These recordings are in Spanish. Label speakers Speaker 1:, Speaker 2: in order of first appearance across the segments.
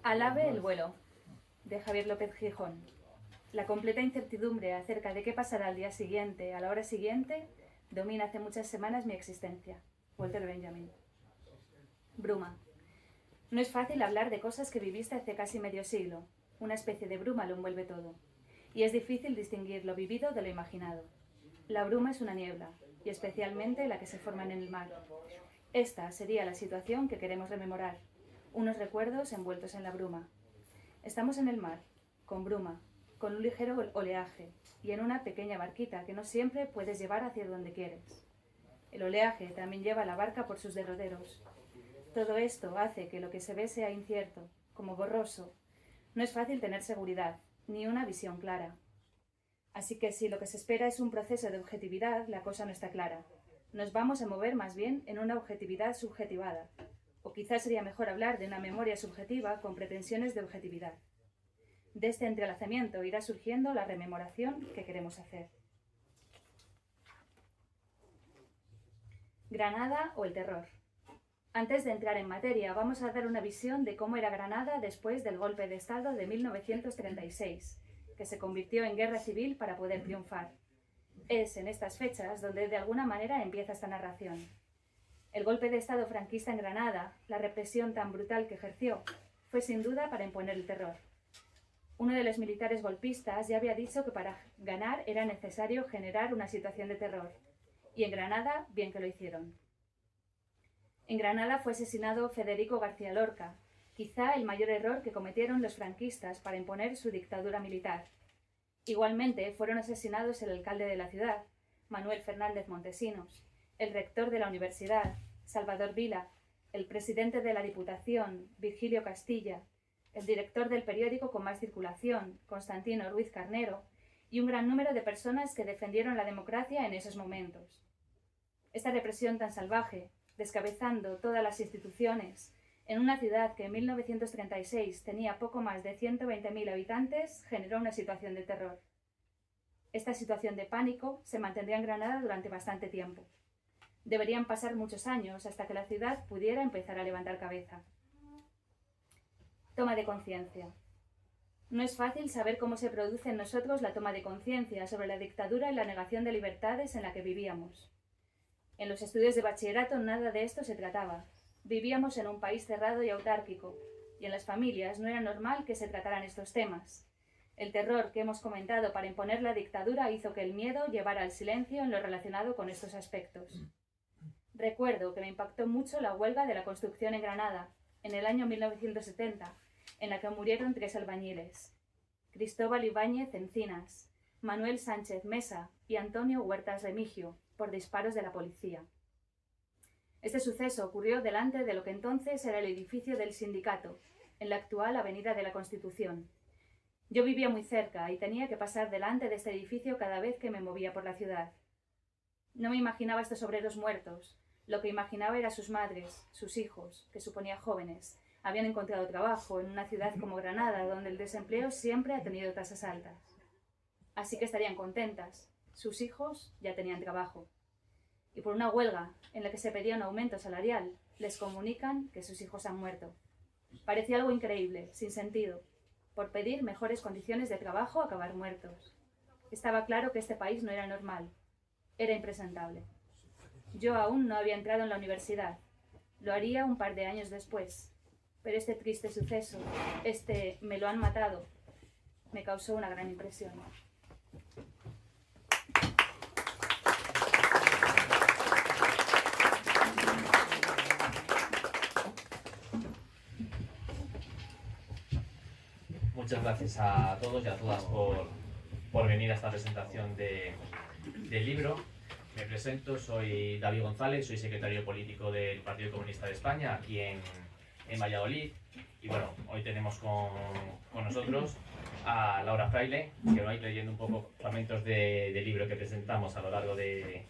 Speaker 1: Al ave el vuelo, de Javier López Gijón. La completa incertidumbre acerca de qué pasará al día siguiente, a la hora siguiente, domina hace muchas semanas mi existencia. Walter Benjamin. Bruma. No es fácil hablar de cosas que viviste hace casi medio siglo. Una especie de bruma lo envuelve todo. Y es difícil distinguir lo vivido de lo imaginado. La bruma es una niebla, y especialmente la que se forma en el mar. Esta sería la situación que queremos rememorar. Unos recuerdos envueltos en la bruma. Estamos en el mar, con bruma, con un ligero oleaje, y en una pequeña barquita que no siempre puedes llevar hacia donde quieres. El oleaje también lleva la barca por sus derroteros. Todo esto hace que lo que se ve sea incierto, como borroso. No es fácil tener seguridad, ni una visión clara. Así que si lo que se espera es un proceso de objetividad, la cosa no está clara. Nos vamos a mover más bien en una objetividad subjetivada. O quizás sería mejor hablar de una memoria subjetiva con pretensiones de objetividad. De este entrelazamiento irá surgiendo la rememoración que queremos hacer. Granada o el terror. Antes de entrar en materia, vamos a dar una visión de cómo era Granada después del golpe de Estado de 1936, que se convirtió en guerra civil para poder triunfar. Es en estas fechas donde de alguna manera empieza esta narración. El golpe de Estado franquista en Granada, la represión tan brutal que ejerció, fue sin duda para imponer el terror. Uno de los militares golpistas ya había dicho que para ganar era necesario generar una situación de terror. Y en Granada, bien que lo hicieron. En Granada fue asesinado Federico García Lorca, quizá el mayor error que cometieron los franquistas para imponer su dictadura militar. Igualmente fueron asesinados el alcalde de la ciudad, Manuel Fernández Montesinos, el rector de la universidad, Salvador Vila, el presidente de la Diputación, Virgilio Castilla, el director del periódico con más circulación, Constantino Ruiz Carnero, y un gran número de personas que defendieron la democracia en esos momentos. Esta represión tan salvaje, descabezando todas las instituciones, en una ciudad que en 1936 tenía poco más de 120.000 habitantes, generó una situación de terror. Esta situación de pánico se mantendría en Granada durante bastante tiempo. Deberían pasar muchos años hasta que la ciudad pudiera empezar a levantar cabeza. Toma de conciencia. No es fácil saber cómo se produce en nosotros la toma de conciencia sobre la dictadura y la negación de libertades en la que vivíamos. En los estudios de bachillerato nada de esto se trataba. Vivíamos en un país cerrado y autárquico, y en las familias no era normal que se trataran estos temas. El terror que hemos comentado para imponer la dictadura hizo que el miedo llevara al silencio en lo relacionado con estos aspectos. Recuerdo que me impactó mucho la huelga de la construcción en Granada, en el año 1970, en la que murieron 3 albañiles: Cristóbal Ibáñez Encinas, Manuel Sánchez Mesa y Antonio Huertas Remigio, por disparos de la policía. Este suceso ocurrió delante de lo que entonces era el edificio del sindicato, en la actual Avenida de la Constitución. Yo vivía muy cerca y tenía que pasar delante de este edificio cada vez que me movía por la ciudad. No me imaginaba estos obreros muertos. Lo que imaginaba era sus madres, sus hijos, que suponía jóvenes. Habían encontrado trabajo en una ciudad como Granada, donde el desempleo siempre ha tenido tasas altas. Así que estarían contentas. Sus hijos ya tenían trabajo. Y por una huelga en la que se pedía un aumento salarial, les comunican que sus hijos han muerto. Parecía algo increíble, sin sentido. Por pedir mejores condiciones de trabajo, acabar muertos. Estaba claro que este país no era normal. Era impresentable. Yo aún no había entrado en la universidad. Lo haría un par de años después. Pero este triste suceso, me lo han matado, me causó una gran impresión.
Speaker 2: Muchas gracias a todos y a todas por venir a esta presentación del libro. Me presento, soy David González, soy secretario político del Partido Comunista de España aquí en Valladolid. Y bueno, hoy tenemos con nosotros a Laura Fraile, que va a ir leyendo un poco fragmentos del libro que presentamos a lo largo de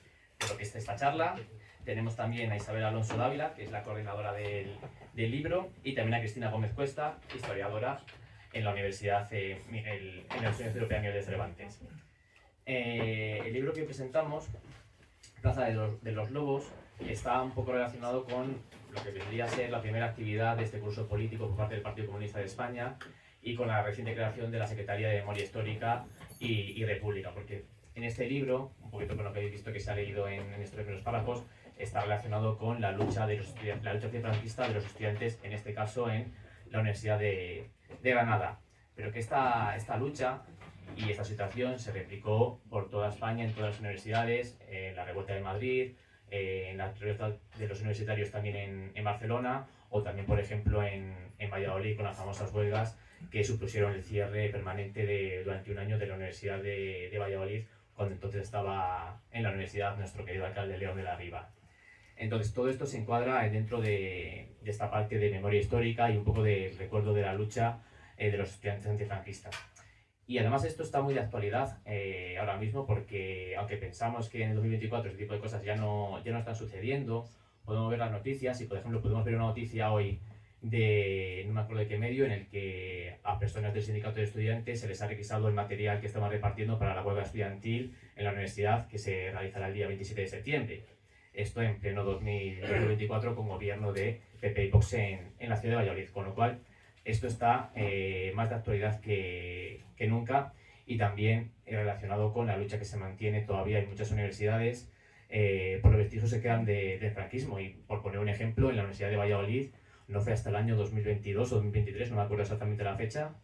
Speaker 2: lo que es esta charla. Tenemos también a Isabel Alonso Dávila, que es la coordinadora del libro, y también a Cristina Gómez Cuesta, historiadora en la Universidad en la Universidad Europea Miguel de Cervantes. El libro que presentamos Plaza de los Lobos está un poco relacionado con lo que vendría a ser la primera actividad de este curso político por parte del Partido Comunista de España y con la reciente creación de la Secretaría de Memoria Histórica y República, porque en este libro, un poquito con lo que habéis visto que se ha leído en estos primeros párrafos, está relacionado con la lucha antifranquista de los estudiantes, en este caso en la Universidad de Granada. Pero que esta lucha y esta situación se replicó por toda España, en todas las universidades, en la Revuelta de Madrid, en la revuelta de los universitarios también en Barcelona, o también, por ejemplo, en Valladolid con las famosas huelgas que supusieron el cierre permanente durante un año de la Universidad de Valladolid, cuando entonces estaba en la universidad nuestro querido alcalde León de la Riva. Entonces todo esto se encuadra dentro de esta parte de memoria histórica y un poco de recuerdo de la lucha de los estudiantes antifranquistas. Y además esto está muy de actualidad ahora mismo, porque aunque pensamos que en el 2024 este tipo de cosas ya no están sucediendo, podemos ver las noticias y, por ejemplo, podemos ver una noticia hoy de, no me acuerdo de qué medio, en el que a personas del sindicato de estudiantes se les ha requisado el material que estaban repartiendo para la huelga estudiantil en la universidad, que se realizará el día 27 de septiembre. Esto en pleno 2024 con gobierno de PP y Vox en la ciudad de Valladolid, con lo cual esto está más de actualidad que nunca, y también relacionado con la lucha que se mantiene todavía en muchas universidades por los vestigios que quedan del franquismo. Y por poner un ejemplo, en la Universidad de Valladolid no fue hasta el año 2022 o 2023, no me acuerdo exactamente la fecha,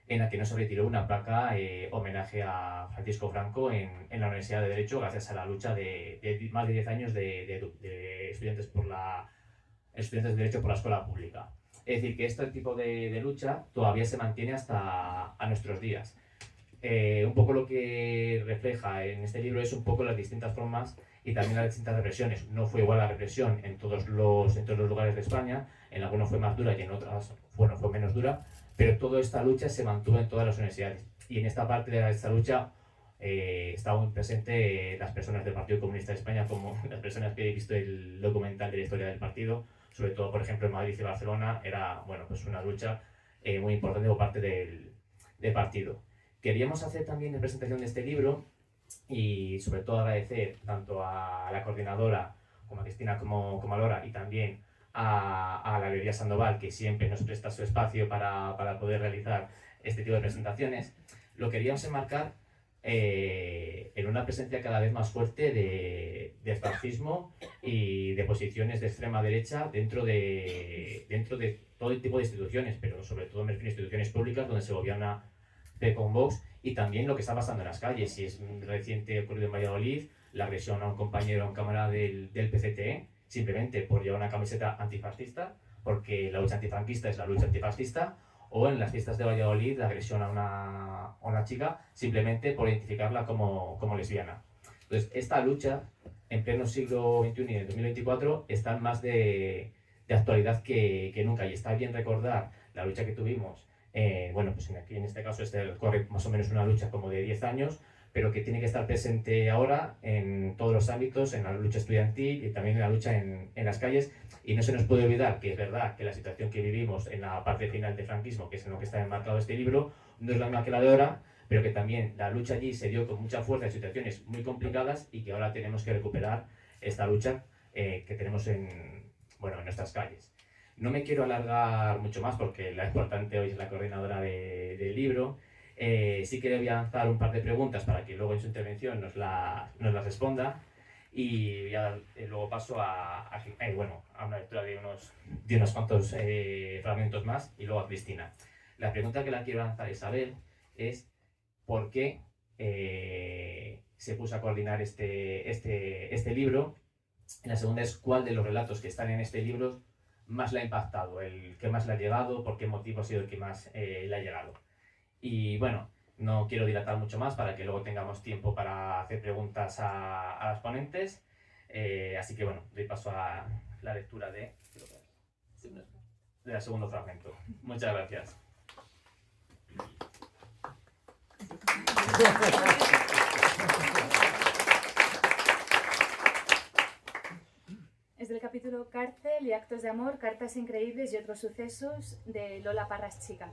Speaker 2: en la que no se retiró una placa homenaje a Francisco Franco en la Universidad de Derecho, gracias a la lucha de más de 10 años de estudiantes de Derecho por la escuela pública. Es decir, que este tipo de lucha todavía se mantiene hasta a nuestros días. Un poco lo que refleja en este libro es un poco las distintas formas y también las distintas represiones. No fue igual la represión en todos los lugares de España, en algunos fue más dura y en otras fue menos dura, pero toda esta lucha se mantuvo en todas las universidades. Y en esta parte de esta lucha estaban muy presentes las personas del Partido Comunista de España, como las personas que he visto el documental de la historia del partido, sobre todo, por ejemplo, en Madrid y Barcelona. Era, bueno, pues una lucha muy importante por parte del partido. Queríamos hacer también la presentación de este libro y sobre todo agradecer tanto a la coordinadora como a Cristina como a Laura, y también a la Librería Sandoval, que siempre nos presta su espacio para poder realizar este tipo de presentaciones. Lo queríamos enmarcar en una presencia cada vez más fuerte de fascismo y de posiciones de extrema derecha dentro de todo tipo de instituciones, pero sobre todo me refiero a instituciones públicas donde se gobierna con Vox, y también lo que está pasando en las calles. Si es reciente ocurrido en Valladolid, la agresión a un compañero, a un camarada del PCTE, simplemente por llevar una camiseta antifascista, porque la lucha antifranquista es la lucha antifascista, o en las fiestas de Valladolid la agresión a una chica simplemente por identificarla como lesbiana. Entonces, esta lucha en pleno siglo XXI y en el 2024 está más de actualidad que nunca, y está bien recordar la lucha que tuvimos. Bueno, pues aquí en este caso corre más o menos una lucha como de 10 años, pero que tiene que estar presente ahora en todos los ámbitos, en la lucha estudiantil y también en la lucha en las calles. Y no se nos puede olvidar que es verdad que la situación que vivimos en la parte final del franquismo, que es en lo que está enmarcado este libro, no es la misma que la de ahora, pero que también la lucha allí se dio con mucha fuerza en situaciones muy complicadas, y que ahora tenemos que recuperar esta lucha que tenemos en nuestras calles. No me quiero alargar mucho más porque la importante hoy es la coordinadora del libro. Sí que le voy a lanzar un par de preguntas para que luego en su intervención nos las responda, y ya luego paso a una lectura de unos cuantos fragmentos más, y luego a Cristina. La pregunta que la quiero lanzar a Isabel es ¿por qué se puso a coordinar este libro? Y la segunda es ¿cuál de los relatos que están en este libro más le ha impactado, el que más le ha llegado, por qué motivo ha sido el que más le ha llegado? Y bueno, no quiero dilatar mucho más para que luego tengamos tiempo para hacer preguntas a las ponentes, así que bueno, doy paso a la lectura del segundo fragmento. Muchas gracias.
Speaker 1: Es del capítulo Cárcel y actos de amor, cartas increíbles y otros sucesos, de Lola Parras Chica.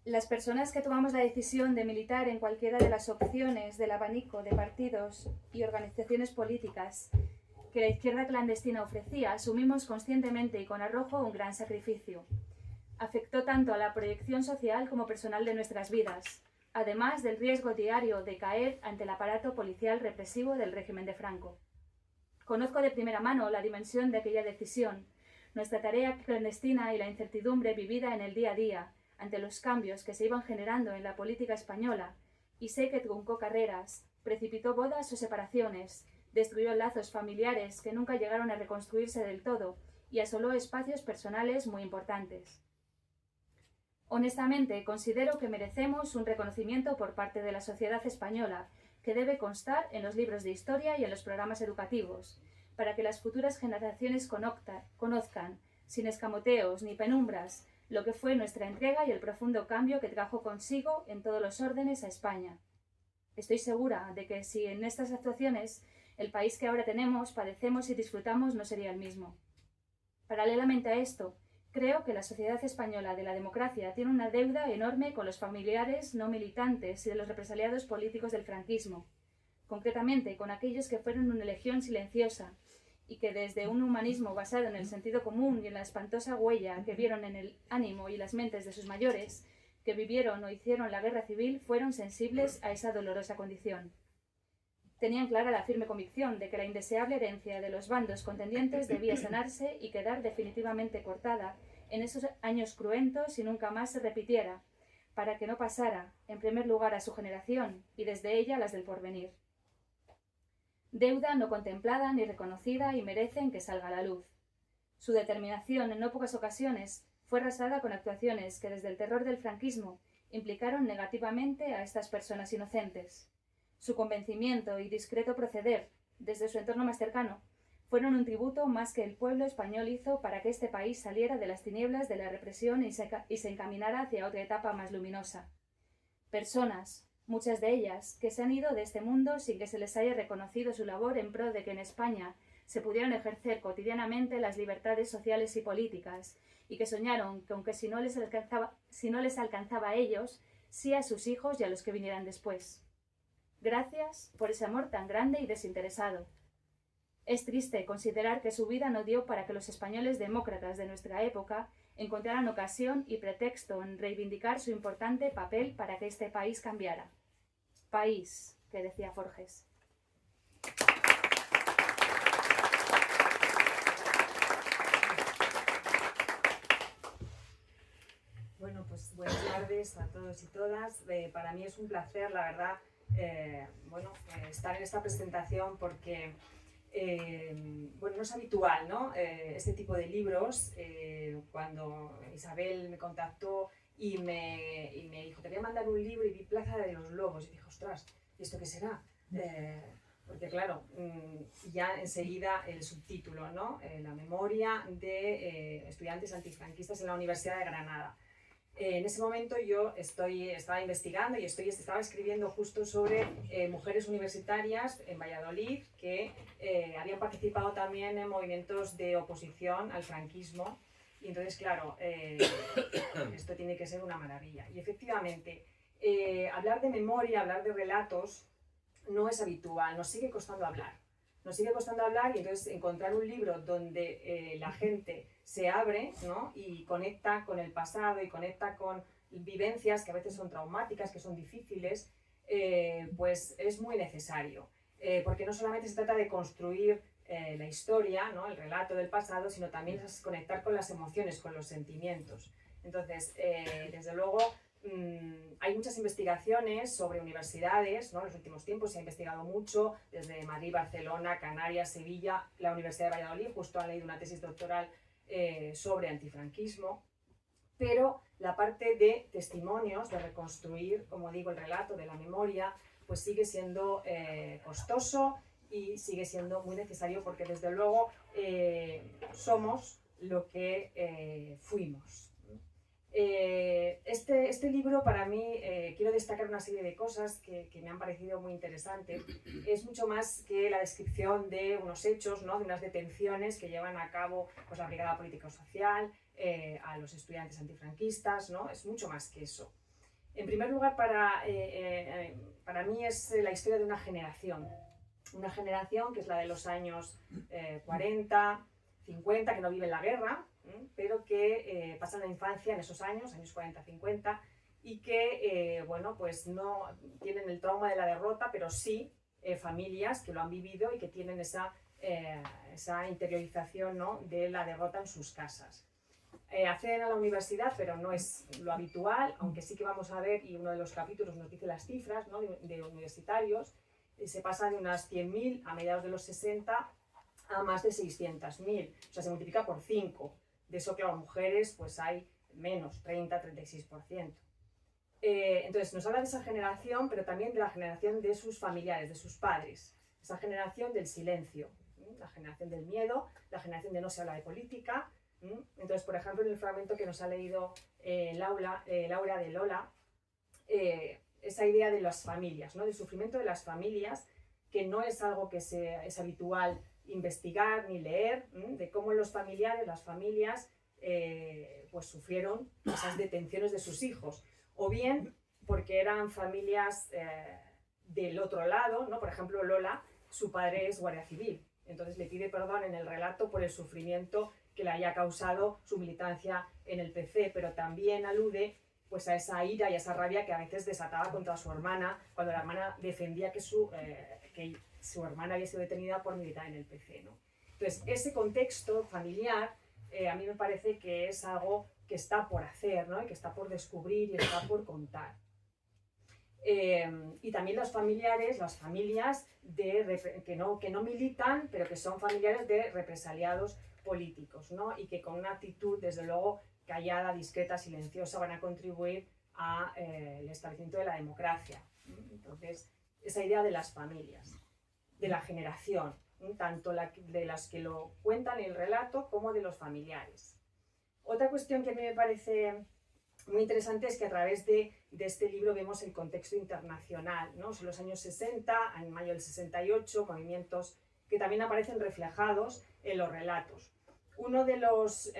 Speaker 1: Las personas que tomamos la decisión de militar en cualquiera de las opciones del abanico de partidos y organizaciones políticas que la izquierda clandestina ofrecía, asumimos conscientemente y con arrojo un gran sacrificio. Afectó tanto a la proyección social como personal de nuestras vidas, además del riesgo diario de caer ante el aparato policial represivo del régimen de Franco. Conozco de primera mano la dimensión de aquella decisión, nuestra tarea clandestina y la incertidumbre vivida en el día a día ante los cambios que se iban generando en la política española, y sé que truncó carreras, precipitó bodas o separaciones, destruyó lazos familiares que nunca llegaron a reconstruirse del todo y asoló espacios personales muy importantes. Honestamente, considero que merecemos un reconocimiento por parte de la sociedad española, que debe constar en los libros de historia y en los programas educativos, para que las futuras generaciones conozcan, sin escamoteos ni penumbras, lo que fue nuestra entrega y el profundo cambio que trajo consigo en todos los órdenes a España. Estoy segura de que si en estas actuaciones el país que ahora tenemos, padecemos y disfrutamos no sería el mismo. Paralelamente a esto, creo que la sociedad española de la democracia tiene una deuda enorme con los familiares no militantes y de los represaliados políticos del franquismo, concretamente con aquellos que fueron una legión silenciosa y que desde un humanismo basado en el sentido común y en la espantosa huella que vieron en el ánimo y las mentes de sus mayores, que vivieron o hicieron la guerra civil, fueron sensibles a esa dolorosa condición. Tenían clara la firme convicción de que la indeseable herencia de los bandos contendientes debía sanarse y quedar definitivamente cortada en esos años cruentos y nunca más se repitiera, para que no pasara, en primer lugar, a su generación y desde ella a las del porvenir. Deuda no contemplada ni reconocida y merecen que salga a la luz. Su determinación en no pocas ocasiones fue rasada con actuaciones que desde el terror del franquismo implicaron negativamente a estas personas inocentes. Su convencimiento y discreto proceder, desde su entorno más cercano, fueron un tributo más que el pueblo español hizo para que este país saliera de las tinieblas de la represión y se encaminara hacia otra etapa más luminosa. Personas, muchas de ellas, que se han ido de este mundo sin que se les haya reconocido su labor en pro de que en España se pudieran ejercer cotidianamente las libertades sociales y políticas, y que soñaron que aunque si no les alcanzaba a ellos, sí a sus hijos y a los que vinieran después. Gracias por ese amor tan grande y desinteresado. Es triste considerar que su vida no dio para que los españoles demócratas de nuestra época encontraran ocasión y pretexto en reivindicar su importante papel para que este país cambiara. País, que decía Forges.
Speaker 3: Bueno, pues buenas tardes a todos y todas. Para mí es un placer, la verdad, estar en esta presentación porque no es habitual, ¿no? Este tipo de libros. Cuando Isabel me contactó y me dijo, te voy a mandar un libro, y vi Plaza de los Lobos, y dije, ostras, ¿y esto qué será? Porque claro, ya enseguida el subtítulo, ¿no? La memoria de estudiantes antifranquistas en la Universidad de Granada. En ese momento yo estaba investigando y estaba escribiendo justo sobre mujeres universitarias en Valladolid que habían participado también en movimientos de oposición al franquismo. Y entonces, claro, esto tiene que ser una maravilla. Y efectivamente, hablar de memoria, hablar de relatos, no es habitual, nos sigue costando hablar. Nos sigue costando hablar, y entonces encontrar un libro donde la gente se abre, ¿no? Y conecta con el pasado y conecta con vivencias que a veces son traumáticas, que son difíciles, pues es muy necesario. Porque no solamente se trata de construir la historia, ¿no? El relato del pasado, sino también es conectar con las emociones, con los sentimientos. Entonces, desde luego, hay muchas investigaciones sobre universidades, ¿no? En los últimos tiempos se ha investigado mucho, desde Madrid, Barcelona, Canarias, Sevilla, la Universidad de Valladolid, justo han leído una tesis doctoral sobre antifranquismo, pero la parte de testimonios, de reconstruir, como digo, el relato de la memoria, pues sigue siendo costoso y sigue siendo muy necesario, porque desde luego somos lo que fuimos. Este libro, para mí, quiero destacar una serie de cosas que me han parecido muy interesantes. Es mucho más que la descripción de unos hechos, ¿no? De unas detenciones que llevan a cabo, pues, la Brigada Político-Social, a los estudiantes antifranquistas, ¿no? Es mucho más que eso. En primer lugar, para mí es la historia de una generación que es la de los años 40, 50, que no vive en la guerra, pero que pasan la infancia en esos años 40, 50, y que, bueno, pues no tienen el trauma de la derrota, pero sí familias que lo han vivido y que tienen esa interiorización, ¿no?, de la derrota en sus casas. Acceden a la universidad, pero no es lo habitual, aunque sí que vamos a ver, y uno de los capítulos nos dice las cifras, ¿no?, de universitarios. Se pasa de unas 100.000 a mediados de los 60 a más de 600.000, o sea, se multiplica por 5. De eso, claro, mujeres pues hay menos, 30-36%. Entonces nos habla de esa generación, pero también de la generación de sus familiares, de sus padres, esa generación del silencio, la generación del miedo, la generación de no se habla de política. Entonces, por ejemplo, en el fragmento que nos ha leído Laura de Lola, esa idea de las familias, ¿no?, del sufrimiento de las familias, que no es algo que es habitual investigar ni leer, de cómo los familiares, las familias, pues sufrieron esas detenciones de sus hijos, o bien porque eran familias del otro lado, ¿no? Por ejemplo, Lola, su padre es guardia civil, entonces le pide perdón en el relato por el sufrimiento que le haya causado su militancia en el PC, pero también alude pues a esa ira y a esa rabia que a veces desataba contra su hermana, cuando la hermana defendía que su hermana había sido detenida por militar en el PC, ¿no? Entonces, ese contexto familiar a mí me parece que es algo que está por hacer, ¿no?, y que está por descubrir y está por contar. Y también los familiares, las familias que no militan, pero que son familiares de represaliados políticos, ¿no?, y que con una actitud, desde luego, callada, discreta, silenciosa, van a contribuir al establecimiento de la democracia. Entonces, esa idea de las familias, de la generación, tanto de las que lo cuentan en el relato como de los familiares. Otra cuestión que a mí me parece muy interesante es que a través de este libro vemos el contexto internacional, ¿no? Son los años 60, en mayo del 68, movimientos que también aparecen reflejados en los relatos. Uno de los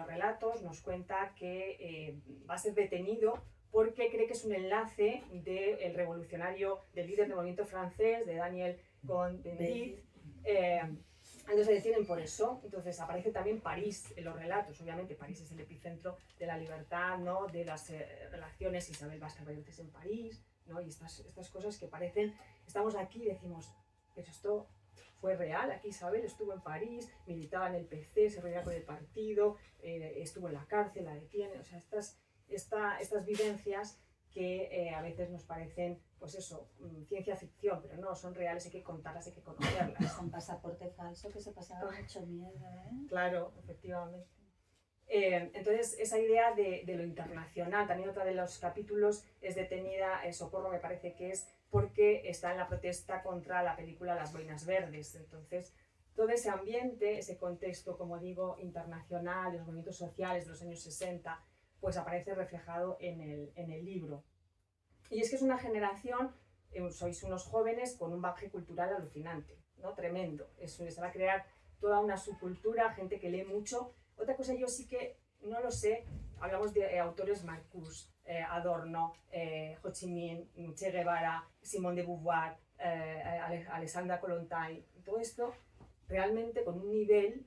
Speaker 3: relatos nos cuenta que va a ser detenido porque cree que es un enlace del revolucionario, del líder del movimiento francés, de Daniel Cohn-Bendit. Entonces se detienen por eso. Entonces aparece también París en los relatos. Obviamente París es el epicentro de la libertad, ¿no?, de las relaciones. Isabel va a estar varias veces en París, ¿no?, y estas cosas que parecen, estamos aquí y decimos, pero esto fue real. Aquí Isabel estuvo en París, militaba en el PC, se reunía con el partido, estuvo en la cárcel, la detienen. O sea, estas vivencias que a veces nos parecen, pues eso, ciencia ficción, pero no, son reales, hay que contarlas, hay que conocerlas.
Speaker 4: Con pasaporte falso, que se pasaba mucho miedo, ¿eh?
Speaker 3: Claro, efectivamente. Entonces, esa idea de lo internacional, también otra de los capítulos es detenida, Socorro me parece que es porque está en la protesta contra la película Las Boinas Verdes. Entonces, todo ese ambiente, ese contexto, como digo, internacional, los movimientos sociales de los años 60, pues aparece reflejado en el libro. Y es que es una generación, sois unos jóvenes con un bagaje cultural alucinante, ¿no?, tremendo. Se va a crear toda una subcultura, gente que lee mucho. Otra cosa, yo sí que no lo sé, hablamos de autores Marcuse, Adorno, Ho Chi Minh, Che Guevara, Simone de Beauvoir, Alexandra Kollontai, todo esto realmente con un nivel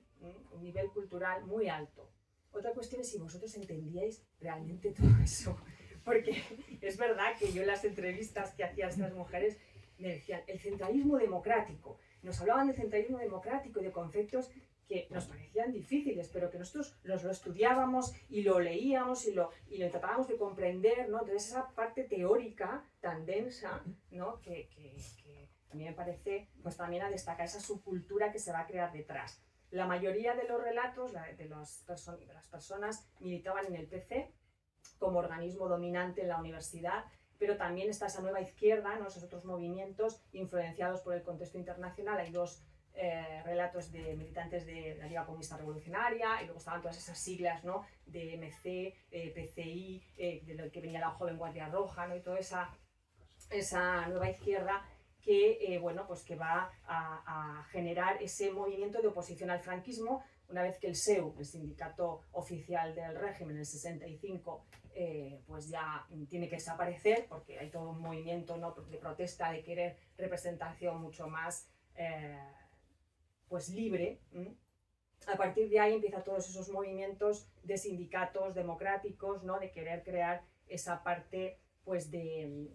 Speaker 3: cultural muy alto. Otra cuestión es si vosotros entendíais realmente todo eso, porque es verdad que yo en las entrevistas que hacía a estas mujeres me decían el centralismo democrático, nos hablaban de centralismo democrático y de conceptos que nos parecían difíciles, pero que nosotros lo estudiábamos y lo leíamos y lo tratábamos de comprender, ¿no? Entonces esa parte teórica tan densa, ¿no?, que a mí me parece pues también a destacar esa subcultura que se va a crear detrás. La mayoría de los relatos de las personas militaban en el PC como organismo dominante en la universidad, pero también está esa nueva izquierda, ¿no?, esos otros movimientos influenciados por el contexto internacional. Hay dos relatos de militantes de la Liga Comunista Revolucionaria, y luego estaban todas esas siglas, ¿no?, de MC, PCI, de lo que venía la Joven Guardia Roja, ¿no?, y toda esa nueva izquierda que, bueno, pues que va a generar ese movimiento de oposición al franquismo, una vez que el SEU, el sindicato oficial del régimen, en el 65, pues ya tiene que desaparecer, porque hay todo un movimiento, ¿no?, de protesta, de querer representación mucho más pues libre. A partir de ahí empiezan todos esos movimientos de sindicatos democráticos, ¿no?, de querer crear esa parte pues de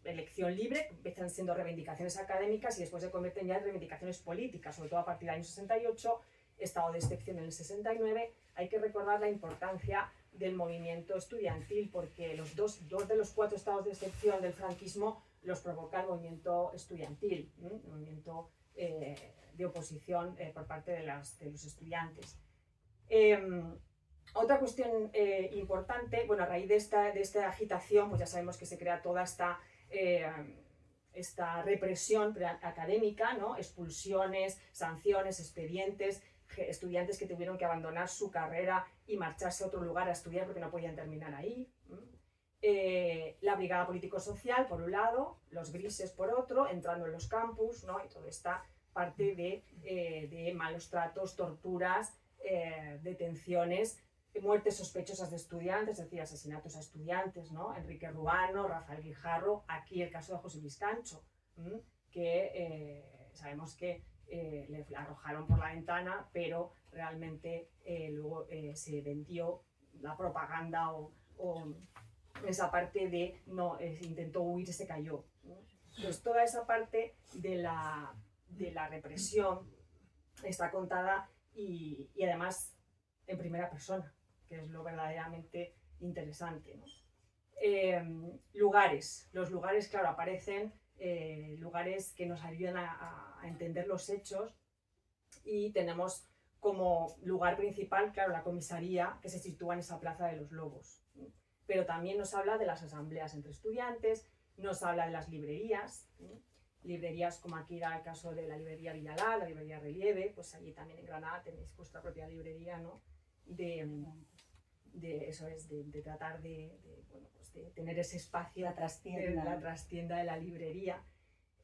Speaker 3: elección libre. Empiezan siendo reivindicaciones académicas y después se convierten ya en reivindicaciones políticas, sobre todo a partir del año 68, estado de excepción en el 69. Hay que recordar la importancia del movimiento estudiantil, porque dos de los 4 estados de excepción del franquismo los provoca el movimiento estudiantil, el movimiento de oposición por parte de los estudiantes. Otra cuestión importante, bueno, a raíz de esta agitación, pues ya sabemos que se crea toda esta represión académica, ¿no?, expulsiones, sanciones, expedientes, estudiantes que tuvieron que abandonar su carrera y marcharse a otro lugar a estudiar porque no podían terminar ahí. La brigada político-social, por un lado, los grises por otro, entrando en los campus, ¿no?, y toda esta parte de malos tratos, torturas, detenciones, muertes sospechosas de estudiantes, es decir, asesinatos a estudiantes, ¿no? Enrique Ruano, Rafael Guijarro, aquí el caso de José Luis Cancho, que sabemos que le arrojaron por la ventana, pero realmente luego se vendió la propaganda o esa parte de no, intentó huir y se cayó, ¿no? Pues toda esa parte de la represión está contada y además en primera persona, que es lo verdaderamente interesante, ¿no? Los lugares, claro, aparecen lugares que nos ayudan a entender los hechos, y tenemos como lugar principal, claro, la comisaría, que se sitúa en esa Plaza de los Lobos, ¿no? Pero también nos habla de las asambleas entre estudiantes, nos habla de las librerías, ¿no? Librerías como aquí era el caso de la librería Villalá, la librería Relieve, pues allí también en Granada tenéis vuestra propia librería, ¿no? Eso es, de tratar bueno, pues de tener ese espacio,
Speaker 4: la
Speaker 3: trastienda de la librería.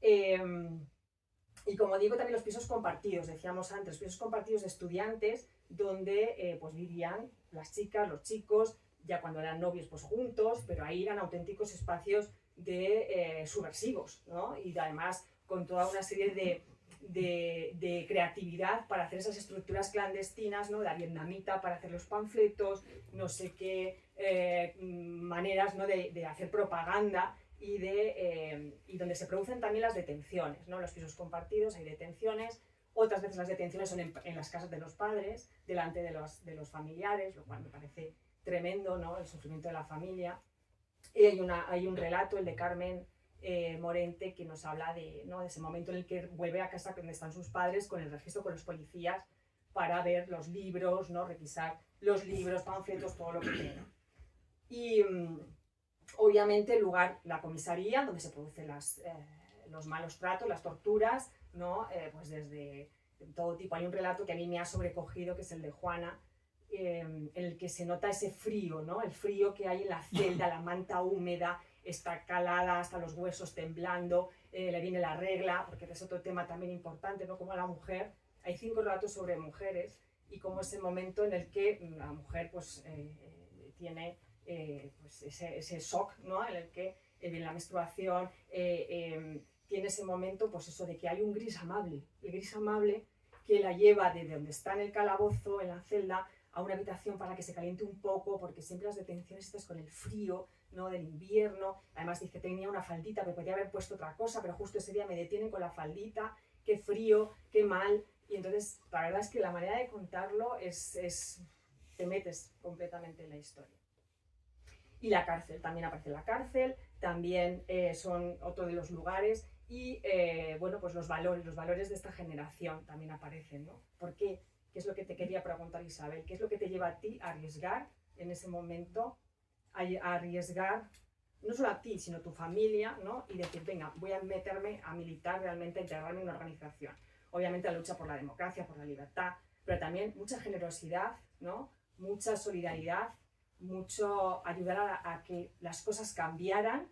Speaker 3: Y como digo, también los pisos compartidos, decíamos antes, pisos compartidos de estudiantes, donde pues vivían las chicas, los chicos, ya cuando eran novios pues juntos, pero ahí eran auténticos espacios subversivos, ¿no? Y además con toda una serie de creatividad para hacer esas estructuras clandestinas, ¿no? La vietnamita para hacer los panfletos, no sé qué maneras, ¿no?, de hacer propaganda, y donde se producen también las detenciones, ¿no? Los pisos compartidos hay detenciones, otras veces las detenciones son en las casas de los padres, delante de los familiares, lo cual me parece tremendo, ¿no?, el sufrimiento de la familia. Y hay un relato, el de Carmen Morente, que nos habla ¿no?, de ese momento en el que vuelve a casa donde están sus padres con el registro con los policías para ver los libros, ¿no?, requisar los libros, panfletos, todo lo que tienen. Y obviamente el lugar, la comisaría, donde se producen los malos tratos, las torturas, ¿no? Pues desde todo tipo. Hay un relato que a mí me ha sobrecogido, que es el de Juana, en el que se nota ese frío, ¿no? El frío que hay en la celda, la manta húmeda, está calada hasta los huesos, temblando, le viene la regla, porque es otro tema también importante, ¿no? Como la mujer, hay 5 relatos sobre mujeres, y como ese momento en el que la mujer pues tiene pues ese shock, ¿no?, en el que viene la menstruación, tiene ese momento, pues eso de que hay un gris amable, el gris amable que la lleva desde donde está en el calabozo, en la celda, a una habitación para que se caliente un poco, porque siempre las detenciones estás con el frío, ¿no?, del invierno. Además dice, tenía una faldita, pero podía haber puesto otra cosa, pero justo ese día me detienen con la faldita, qué frío, qué mal. Y entonces la verdad es que la manera de contarlo te metes completamente en la historia. Y la cárcel, también aparece la cárcel, también son otro de los lugares, y bueno, pues los valores de esta generación también aparecen, ¿no? ¿Por qué? ¿Qué es lo que te quería preguntar, Isabel? ¿Qué es lo que te lleva a ti a arriesgar en ese momento, a arriesgar no solo a ti, sino a tu familia, ¿no? Y decir, venga, voy a meterme a militar realmente, a integrarme en una organización? Obviamente la lucha por la democracia, por la libertad, pero también mucha generosidad, ¿no? Mucha solidaridad, mucho ayudar a que las cosas cambiaran.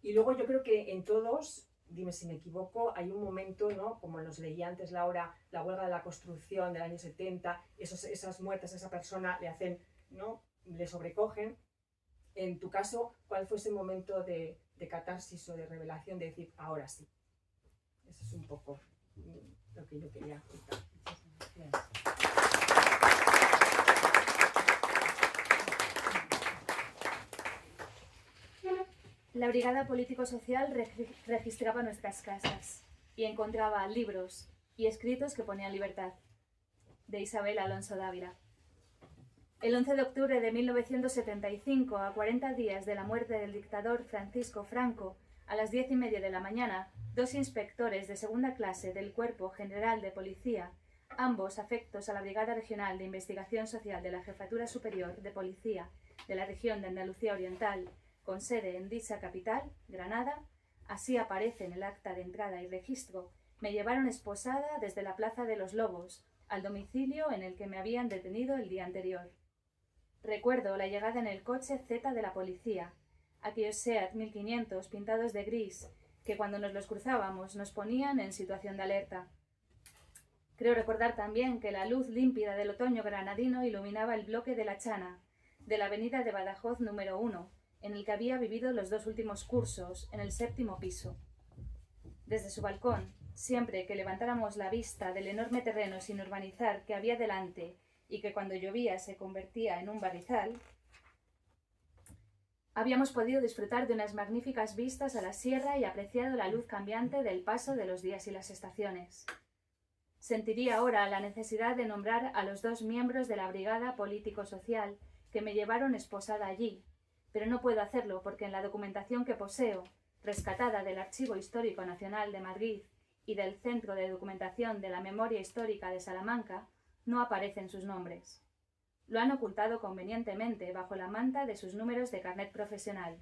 Speaker 3: Y luego yo creo que en todos dime si me equivoco, hay un momento, ¿no? Como nos leía antes Laura, la huelga de la construcción del año 70, esas muertes a esa persona le hacen, ¿no? Le sobrecogen. En tu caso, ¿cuál fue ese momento de catarsis o de revelación de decir, ahora sí? Eso es un poco lo que yo quería contar.
Speaker 4: Gracias.
Speaker 1: La Brigada Político-Social registraba nuestras casas y encontraba libros y escritos que ponían libertad. De Isabel Alonso Dávila. El 11 de octubre de 1975, a 40 días de la muerte del dictador Francisco Franco, a las 10:30 de la mañana, 2 inspectores de segunda clase del Cuerpo General de Policía, ambos afectos a la Brigada Regional de Investigación Social de la Jefatura Superior de Policía de la región de Andalucía Oriental, con sede en dicha capital, Granada, así aparece en el acta de entrada y registro, me llevaron esposada desde la Plaza de los Lobos, al domicilio en el que me habían detenido el día anterior. Recuerdo la llegada en el coche Z de la policía, aquellos SEAT 1500 pintados de gris, que cuando nos los cruzábamos nos ponían en situación de alerta. Creo recordar también que la luz límpida del otoño granadino iluminaba el bloque de la Chana, de la avenida de Badajoz número 1, en el que había vivido los 2 últimos cursos, en el 7º piso. Desde su balcón, siempre que levantáramos la vista del enorme terreno sin urbanizar que había delante y que cuando llovía se convertía en un barrizal, habíamos podido disfrutar de unas magníficas vistas a la sierra y apreciado la luz cambiante del paso de los días y las estaciones. Sentiría ahora la necesidad de nombrar a los 2 miembros de la Brigada Político-Social que me llevaron esposada allí, pero no puedo hacerlo porque en la documentación que poseo, rescatada del Archivo Histórico Nacional de Madrid y del Centro de Documentación de la Memoria Histórica de Salamanca, no aparecen sus nombres. Lo han ocultado convenientemente bajo la manta de sus números de carnet profesional,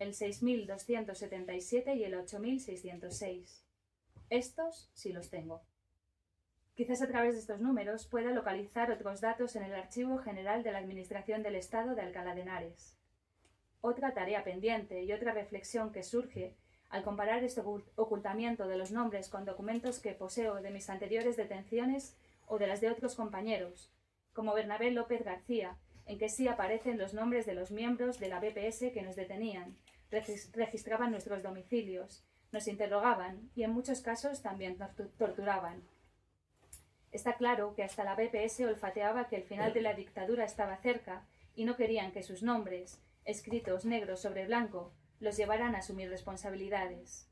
Speaker 1: el 6277 y el 8606. Estos sí los tengo. Quizás a través de estos números pueda localizar otros datos en el Archivo General de la Administración del Estado de Alcalá de Henares. Otra tarea pendiente y otra reflexión que surge al comparar este ocultamiento de los nombres con documentos que poseo de mis anteriores detenciones o de las de otros compañeros, como Bernabé López García, en que sí aparecen los nombres de los miembros de la BPS que nos detenían, registraban nuestros domicilios, nos interrogaban y en muchos casos también torturaban. Está claro que hasta la BPS olfateaba que el final de la dictadura estaba cerca y no querían que sus nombres, escritos negro sobre blanco, los llevaran a asumir responsabilidades.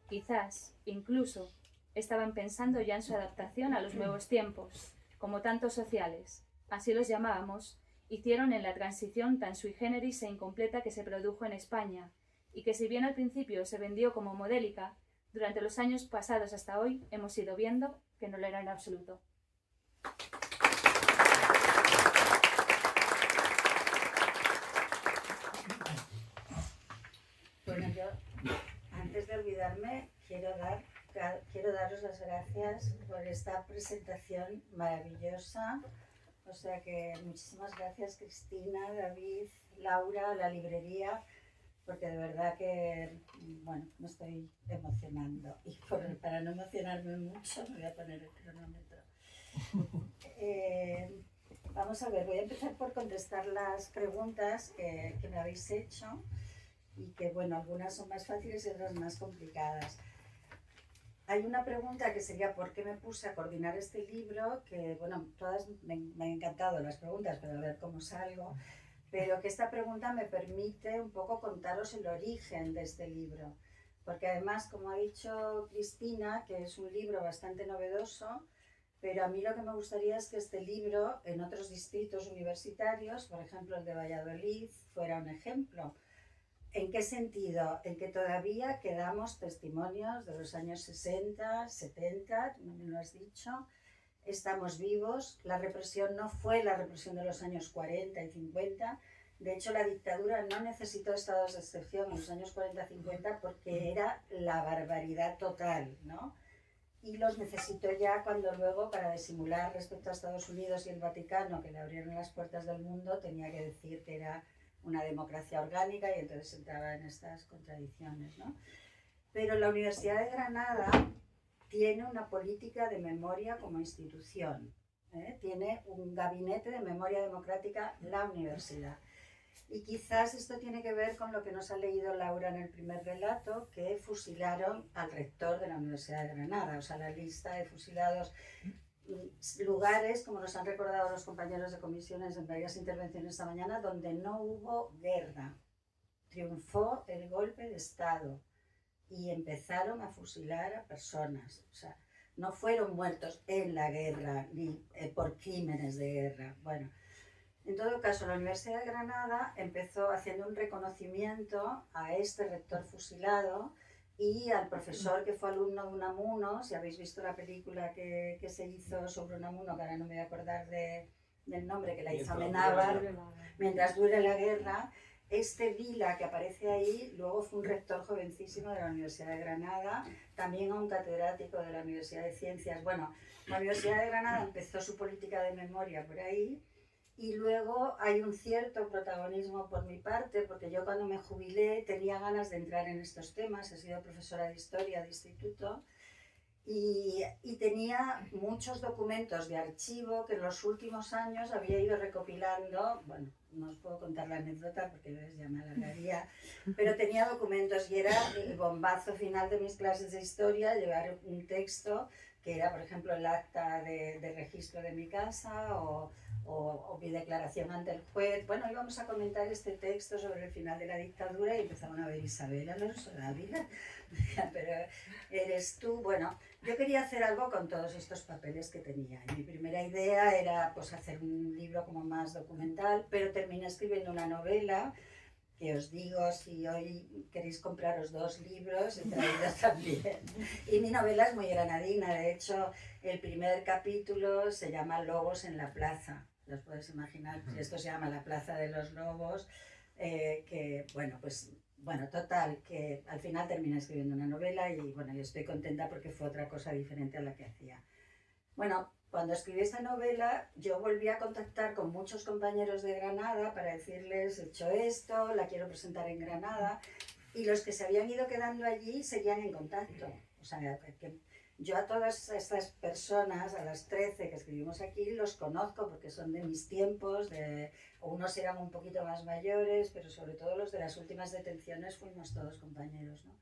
Speaker 1: Quizás, incluso, estaban pensando ya en su adaptación a los nuevos tiempos, como tantos sociales, así los llamábamos, hicieron en la transición tan sui generis e incompleta que se produjo en España, y que si bien al principio se vendió como modélica, durante los años pasados hasta hoy hemos ido viendo que no lo era en absoluto.
Speaker 4: Bueno, yo, antes de olvidarme, quiero daros las gracias por esta presentación maravillosa. O sea que muchísimas gracias, Cristina, David, Laura, la librería, porque de verdad que, bueno, me estoy emocionando. Y para no emocionarme mucho, me voy a poner el cronómetro. Vamos a ver, voy a empezar por contestar las preguntas que me habéis hecho. Y que, bueno, algunas son más fáciles y otras más complicadas. Hay una pregunta que sería ¿por qué me puse a coordinar este libro? Que, bueno, todas me han encantado las preguntas, pero a ver cómo salgo. Pero que esta pregunta me permite un poco contaros el origen de este libro. Porque además, como ha dicho Cristina, que es un libro bastante novedoso, pero a mí lo que me gustaría es que este libro, en otros distritos universitarios, por ejemplo el de Valladolid, fuera un ejemplo. ¿En qué sentido? En que todavía quedamos testimonios de los años 60, 70, como me lo has dicho, estamos vivos, la represión no fue la represión de los años 40 y 50, de hecho la dictadura no necesitó estados de excepción en los años 40-50 porque era la barbaridad total, ¿no? Y los necesitó ya cuando luego, para disimular respecto a Estados Unidos y el Vaticano, que le abrieron las puertas del mundo, tenía que decir que era una democracia orgánica y entonces entraba en estas contradicciones, ¿no? pero la Universidad de Granada tiene una política de memoria como institución, tiene un gabinete de memoria democrática, la universidad. Y quizás esto tiene que ver con lo que nos ha leído Laura en el primer relato, que fusilaron al rector de la Universidad de Granada, o sea, la lista de fusilados, lugares, como nos han recordado los compañeros de comisiones en varias intervenciones esta mañana, donde no hubo guerra. Triunfó el golpe de Estado y empezaron a fusilar a personas. O sea, no fueron muertos en la guerra ni por crímenes de guerra. Bueno, en todo caso, la Universidad de Granada empezó haciendo un reconocimiento a este rector fusilado y al profesor que fue alumno de Unamuno. Si habéis visto la película que se hizo sobre Unamuno, que ahora no me voy a acordar del nombre, que la hizo Amenábar, Mientras dure la guerra, este Vila que aparece ahí luego fue un rector jovencísimo de la Universidad de Granada, también un catedrático de la Universidad de Ciencias. Bueno, la Universidad de Granada empezó su política de memoria por ahí. Y luego hay un cierto protagonismo por mi parte, porque yo cuando me jubilé tenía ganas de entrar en estos temas, he sido profesora de historia de instituto, y tenía muchos documentos de archivo que en los últimos años había ido recopilando. Bueno, no os puedo contar la anécdota porque ya me alargaría, pero tenía documentos y era el bombazo final de mis clases de historia, llevar un texto que era, por ejemplo, el acta de registro de mi casa o mi declaración ante el juez. Bueno, íbamos a comentar este texto sobre el final de la dictadura y empezaban a ver: Isabel Alonso Dávila, pero eres tú. Bueno, yo quería hacer algo con todos estos papeles que tenía. Y mi primera idea era pues hacer un libro como más documental, pero terminé escribiendo una novela que os digo, si hoy queréis compraros 2 libros, he traído también. Y mi novela es muy granadina, de hecho, el primer capítulo se llama Lobos en la plaza. Los podéis imaginar, esto se llama La Plaza de los Lobos, que, bueno, pues, bueno, total, que al final terminé escribiendo una novela y, bueno, yo estoy contenta porque fue otra cosa diferente a la que hacía. Bueno, cuando escribí esta novela, yo volví a contactar con muchos compañeros de Granada para decirles: he hecho esto, la quiero presentar en Granada, y los que se habían ido quedando allí seguían en contacto. O sea, que yo a todas estas personas, a las 13 que escribimos aquí, los conozco porque son de mis tiempos, unos eran un poquito más mayores, pero sobre todo los de las últimas detenciones fuimos todos compañeros, ¿no?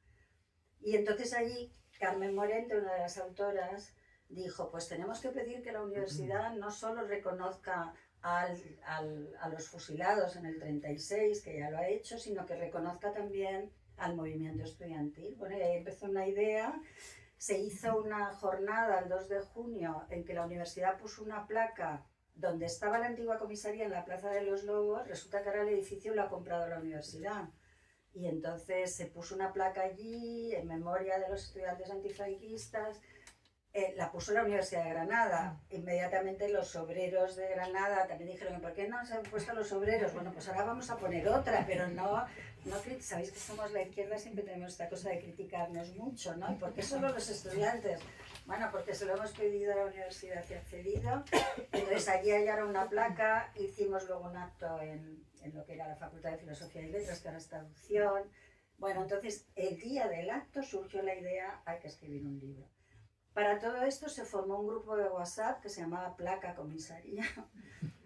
Speaker 4: Y entonces allí Carmen Morente, una de las autoras, dijo: pues tenemos que pedir que la universidad no solo reconozca a los fusilados en el 36, que ya lo ha hecho, sino que reconozca también al movimiento estudiantil. Bueno, y ahí empezó una idea. Se hizo una jornada el 2 de junio en que la universidad puso una placa donde estaba la antigua comisaría en la Plaza de los Lobos. Resulta que ahora el edificio lo ha comprado la universidad. Y entonces se puso una placa allí en memoria de los estudiantes antifranquistas. La puso la Universidad de Granada. Inmediatamente los obreros de Granada también dijeron: ¿por qué no se han puesto los obreros? Bueno, pues ahora vamos a poner otra, pero no sabéis que somos la izquierda, siempre tenemos esta cosa de criticarnos mucho, ¿no? ¿Y por qué solo los estudiantes? Bueno, porque se lo hemos pedido a la universidad y ha accedido. Entonces allí hallaron una placa, hicimos luego un acto en lo que era la Facultad de Filosofía y Letras, que ahora es traducción. Bueno, entonces el día del acto surgió la idea: hay que escribir un libro. Para todo esto se formó un grupo de WhatsApp que se llamaba Placa Comisaría,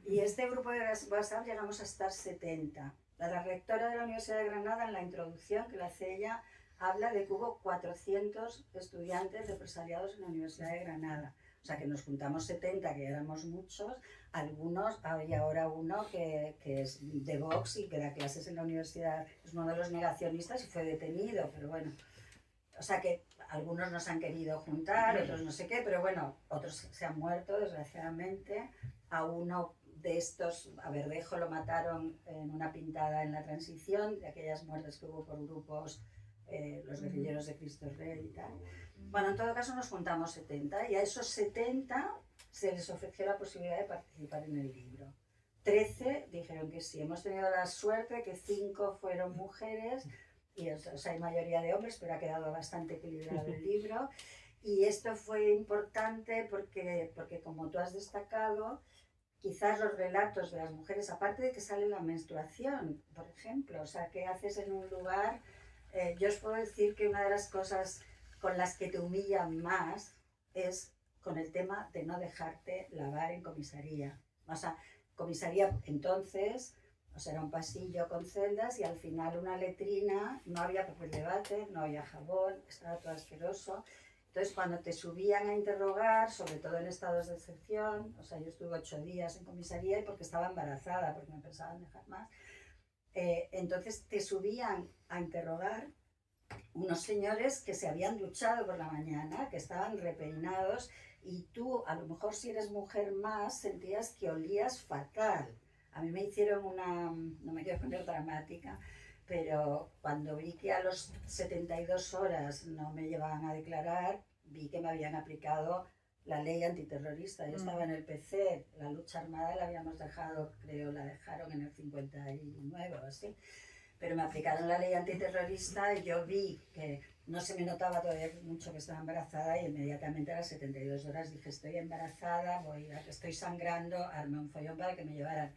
Speaker 4: y este grupo de WhatsApp llegamos a estar 70. La rectora de la Universidad de Granada, en la introducción que la hace ella, habla de que hubo 400 estudiantes represaliados en la Universidad de Granada. O sea que nos juntamos 70, que éramos muchos. Algunos, hay ahora uno que es de Vox y que da clases en la universidad, es uno de los negacionistas y fue detenido, pero bueno. O sea que algunos nos han querido juntar, otros no sé qué, pero bueno, otros se han muerto, desgraciadamente. A uno de estos, a Verdejo, lo mataron en una pintada en la Transición, de aquellas muertes que hubo por grupos, los guerrilleros de Cristo Rey y tal. Bueno, en todo caso nos juntamos 70, y a esos 70 se les ofreció la posibilidad de participar en el libro. 13 dijeron que sí. Hemos tenido la suerte que 5 fueron mujeres, y o sea, hay mayoría de hombres, pero ha quedado bastante equilibrado el libro. Y esto fue importante porque como tú has destacado, quizás los relatos de las mujeres, aparte de que sale la menstruación, por ejemplo, o sea, ¿qué haces en un lugar Yo os puedo decir que una de las cosas con las que te humillan más es con el tema de no dejarte lavar en comisaría. O sea, comisaría entonces, o sea, era un pasillo con celdas y al final una letrina, no había papel de váter, no había jabón, estaba todo asqueroso. Entonces, cuando te subían a interrogar, sobre todo en estados de excepción, o sea, yo estuve 8 días en comisaría y porque estaba embarazada, porque me pensaban dejar más, entonces te subían a interrogar unos señores que se habían duchado por la mañana, que estaban repeinados y tú, a lo mejor si eres mujer más, sentías que olías fatal. A mí me hicieron una, no me quiero poner dramática, pero cuando vi que a los 72 horas no me llevaban a declarar, vi que me habían aplicado la ley antiterrorista. Yo estaba en el PC, la lucha armada la habíamos dejado, creo, la dejaron en el 59 o así. Pero me aplicaron la ley antiterrorista y yo vi que no se me notaba todavía mucho que estaba embarazada y inmediatamente a las 72 horas dije, estoy embarazada, estoy sangrando, armé un follón para que me llevaran.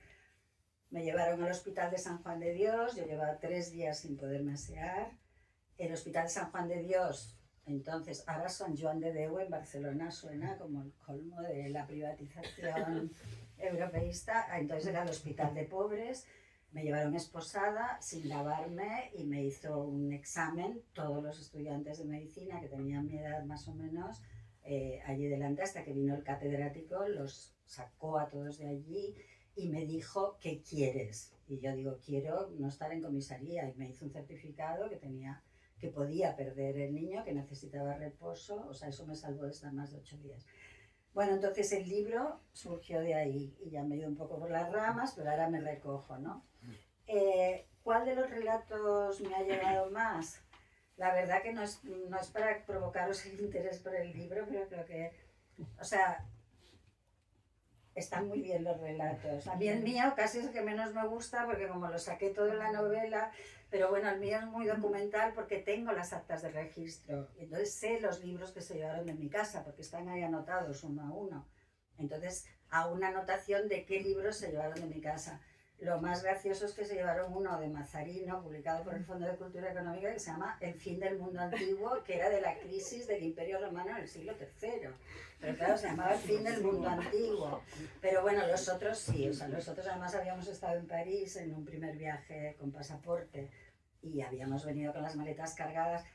Speaker 4: Me llevaron al Hospital de San Juan de Dios, yo llevaba 3 días sin poderme asear. El Hospital de San Juan de Dios, entonces, ahora San Joan de Déu en Barcelona suena como el colmo de la privatización europeísta, entonces era el Hospital de Pobres. Me llevaron esposada, sin lavarme, y me hizo un examen, todos los estudiantes de medicina que tenían mi edad más o menos, allí delante, hasta que vino el catedrático, los sacó a todos de allí y me dijo, ¿qué quieres? Y yo digo, quiero no estar en comisaría, y me hizo un certificado que podía perder el niño, que necesitaba reposo, o sea, eso me salvó de estar más de 8 días. Bueno, entonces el libro surgió de ahí y ya me he ido un poco por las ramas, pero ahora me recojo, ¿no? ¿Cuál de los relatos me ha llegado más? La verdad que no es para provocaros el interés por el libro, pero creo que, o sea, están muy bien los relatos. A mí el mío casi es el que menos me gusta porque como lo saqué todo en la novela, pero bueno, el mío es muy documental porque tengo las actas de registro. Entonces sé los libros que se llevaron de mi casa porque están ahí anotados uno a uno. Entonces hago una anotación de qué libros se llevaron de mi casa. Lo más gracioso es que se llevaron uno de Mazarino, publicado por el Fondo de Cultura Económica, que se llama El fin del mundo antiguo, que era de la crisis del Imperio Romano en el siglo III. Pero claro, se llamaba El fin del mundo antiguo. Pero bueno, los otros sí, o sea, los otros además habíamos estado en París en un primer viaje con pasaporte y habíamos venido con las maletas cargadas.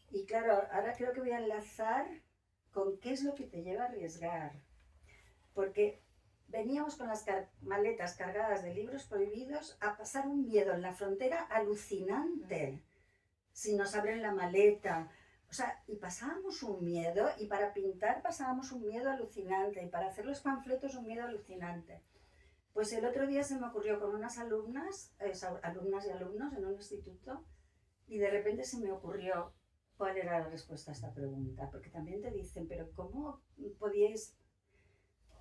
Speaker 4: Y claro, ahora creo que voy a enlazar con qué es lo que te lleva a arriesgar. Porque veníamos con las maletas cargadas de libros prohibidos a pasar un miedo en la frontera alucinante. Si nos abren la maleta, o sea, y pasábamos un miedo, y para pintar pasábamos un miedo alucinante, y para hacer los panfletos un miedo alucinante. Pues el otro día se me ocurrió con unas alumnas y alumnos en un instituto, y de repente se me ocurrió cuál era la respuesta a esta pregunta, porque también te dicen, pero ¿cómo podíais...?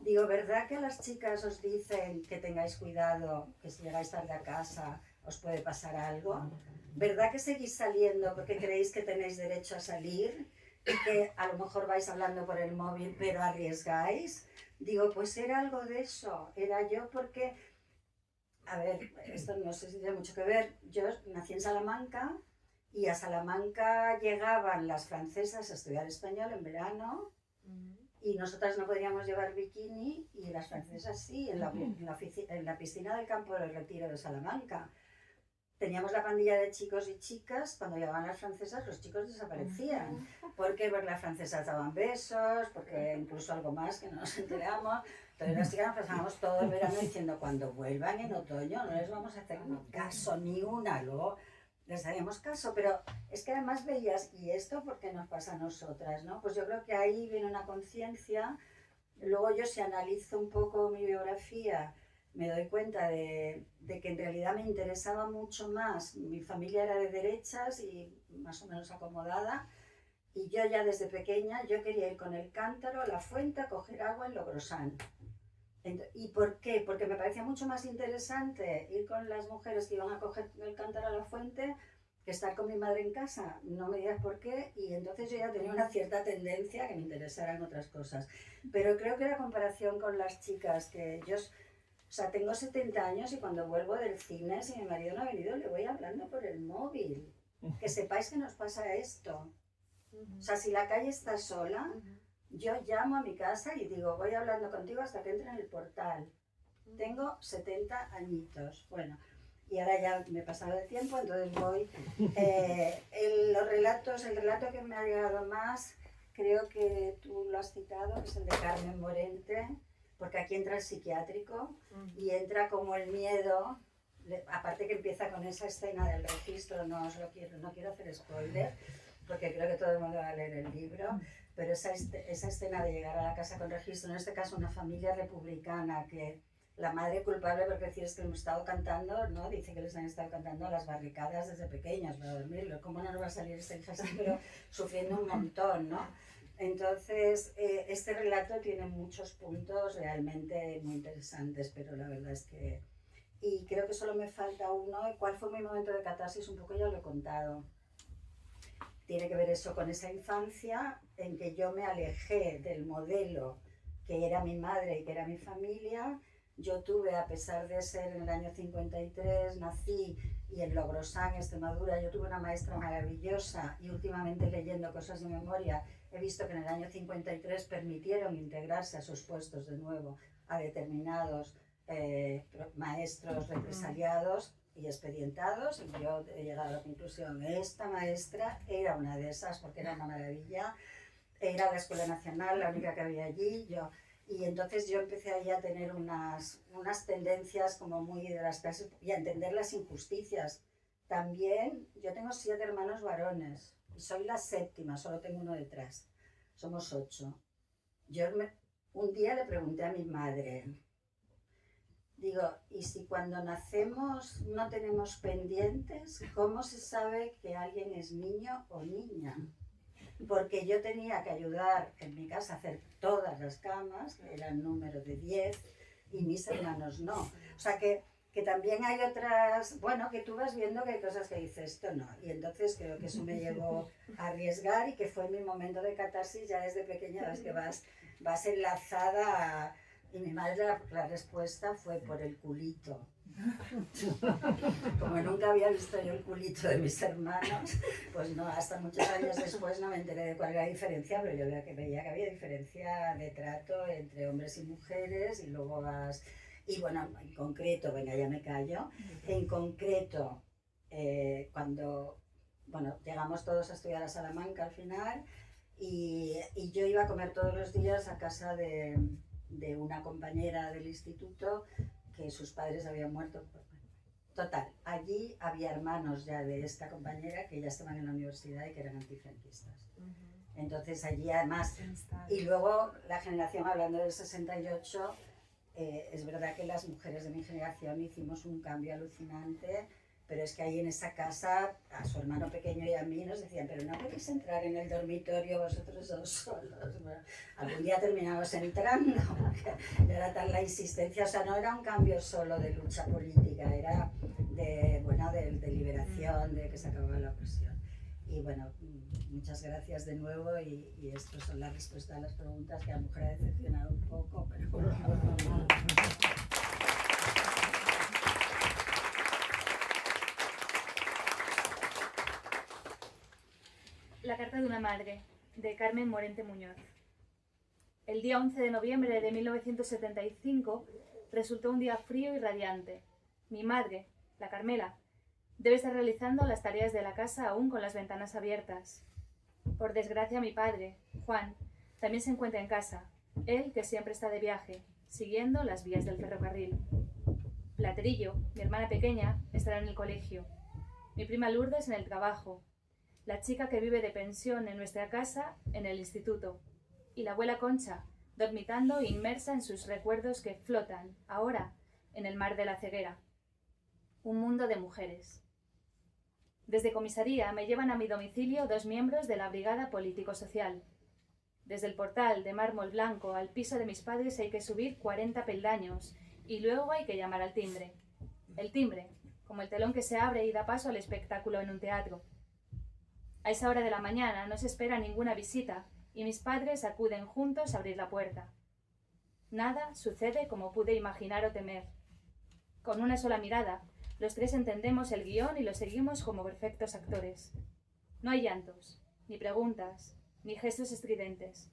Speaker 4: Digo, ¿verdad que a las chicas os dicen que tengáis cuidado, que si llegáis tarde a casa os puede pasar algo? ¿Verdad que seguís saliendo porque creéis que tenéis derecho a salir y que a lo mejor vais hablando por el móvil pero arriesgáis? Digo, pues era algo de eso, era yo porque, a ver, esto no sé si tiene mucho que ver, yo nací en Salamanca y a Salamanca llegaban las francesas a estudiar español en verano. Y nosotras no podíamos llevar bikini y las francesas sí, en la piscina del campo del Retiro de Salamanca. Teníamos la pandilla de chicos y chicas, cuando llegaban las francesas los chicos desaparecían. Porque las francesas daban besos, porque incluso algo más que no nos enteramos. Entonces las chicas nos pasábamos todo el verano diciendo, cuando vuelvan en otoño no les vamos a hacer caso ni una, luego les daríamos caso, pero es que además veías, ¿y esto por qué nos pasa a nosotras? ¿No? Pues yo creo que ahí viene una conciencia. Luego yo, si analizo un poco mi biografía, me doy cuenta de que en realidad me interesaba mucho más. Mi familia era de derechas y más o menos acomodada, y yo ya desde pequeña yo quería ir con el cántaro a la fuente a coger agua en Logrosán. ¿Y por qué? Porque me parecía mucho más interesante ir con las mujeres que iban a coger el cántaro a la fuente que estar con mi madre en casa. No me digas por qué, y entonces yo ya tenía una cierta tendencia a que me interesaran otras cosas. Pero creo que la comparación con las chicas, que yo, o sea, tengo 70 años y cuando vuelvo del cine, si mi marido no ha venido, le voy hablando por el móvil. que sepáis que nos pasa esto. O sea, si la calle está sola, yo llamo a mi casa y digo, voy hablando contigo hasta que entre en el portal. Tengo 70 añitos. Bueno, y ahora ya me he pasado el tiempo, entonces voy. El relato que me ha llegado más, creo que tú lo has citado, que es el de Carmen Morente, porque aquí entra el psiquiátrico y entra como el miedo, aparte que empieza con esa escena del registro, no quiero hacer spoiler, porque creo que todo el mundo va a leer el libro, pero esa escena de llegar a la casa con registro, en este caso una familia republicana, que la madre culpable, porque decir es que hemos estado cantando, ¿no? Dice que les han estado cantando a las barricadas desde pequeños para dormirlo. ¿Cómo no nos va a salir esta hija pero sufriendo un montón, ¿no? Entonces, este relato tiene muchos puntos realmente muy interesantes, pero la verdad es que... Y creo que solo me falta uno. ¿Cuál fue mi momento de catarsis? Un poco ya lo he contado. Tiene que ver eso con esa infancia en que yo me alejé del modelo que era mi madre y que era mi familia. Yo tuve, a pesar de ser en el año 53, nací y en Logrosán, Extremadura, yo tuve una maestra maravillosa y últimamente leyendo cosas de memoria he visto que en el año 53 permitieron integrarse a sus puestos de nuevo a determinados maestros represaliados y expedientados, y yo he llegado a la conclusión, esta maestra era una de esas porque era una maravilla, era la Escuela Nacional, la única que había allí, y entonces yo empecé ahí a tener unas tendencias como muy de las clases y a entender las injusticias. También yo tengo 7 hermanos varones y soy la 7ª, solo tengo uno detrás, somos 8. Un día le pregunté a mi madre, digo, ¿y si cuando nacemos no tenemos pendientes, cómo se sabe que alguien es niño o niña? Porque yo tenía que ayudar en mi casa a hacer todas las camas, que eran número de 10, y mis hermanos no. O sea que también hay otras, bueno, que tú vas viendo que hay cosas que dices, esto no. Y entonces creo que eso me llevó a arriesgar y que fue mi momento de catarsis ya desde pequeña, ves que vas enlazada a... Y mi madre, la respuesta fue por el culito. Como nunca había visto yo el culito de mis hermanos, pues no, hasta muchos años después no me enteré de cuál era la diferencia, pero yo veía que había diferencia de trato entre hombres y mujeres, y luego vas... Y bueno, en concreto, venga, ya me callo, en concreto, cuando, bueno, llegamos todos a estudiar a Salamanca al final, y yo iba a comer todos los días a casa de una compañera del instituto que sus padres habían muerto. Total, allí había hermanos ya de esta compañera que ya estaban en la universidad y que eran antifranquistas. Entonces allí además, y luego la generación, hablando del 68, es verdad que las mujeres de mi generación hicimos un cambio alucinante, pero es que ahí en esa casa, a su hermano pequeño y a mí nos decían, pero no podéis entrar en el dormitorio vosotros dos solos. Bueno, algún día terminamos entrando, era tal la insistencia, o sea, no era un cambio solo de lucha política, era de liberación, de que se acababa la opresión. Y bueno, muchas gracias de nuevo, y estas son las respuestas a las preguntas, que a la mujer ha decepcionado un poco, pero bueno.
Speaker 1: La carta de una madre, de Carmen Morente Muñoz. El día 11 de noviembre de 1975 resultó un día frío y radiante. Mi madre, la Carmela, debe estar realizando las tareas de la casa aún con las ventanas abiertas. Por desgracia, mi padre, Juan, también se encuentra en casa, él que siempre está de viaje, siguiendo las vías del ferrocarril. Platerillo, mi hermana pequeña, estará en el colegio. Mi prima Lourdes en el trabajo. La chica que vive de pensión en nuestra casa en el instituto. Y la abuela Concha, dormitando inmersa en sus recuerdos que flotan, ahora, en el mar de la ceguera. Un mundo de mujeres. Desde comisaría me llevan a mi domicilio 2 miembros de la Brigada Político-Social. Desde el portal de mármol blanco al piso de mis padres hay que subir 40 peldaños y luego hay que llamar al timbre. El timbre, como el telón que se abre y da paso al espectáculo en un teatro. A esa hora de la mañana no se espera ninguna visita y mis padres acuden juntos a abrir la puerta. Nada sucede como pude imaginar o temer. Con una sola mirada, los tres entendemos el guión y lo seguimos como perfectos actores. No hay llantos, ni preguntas, ni gestos estridentes.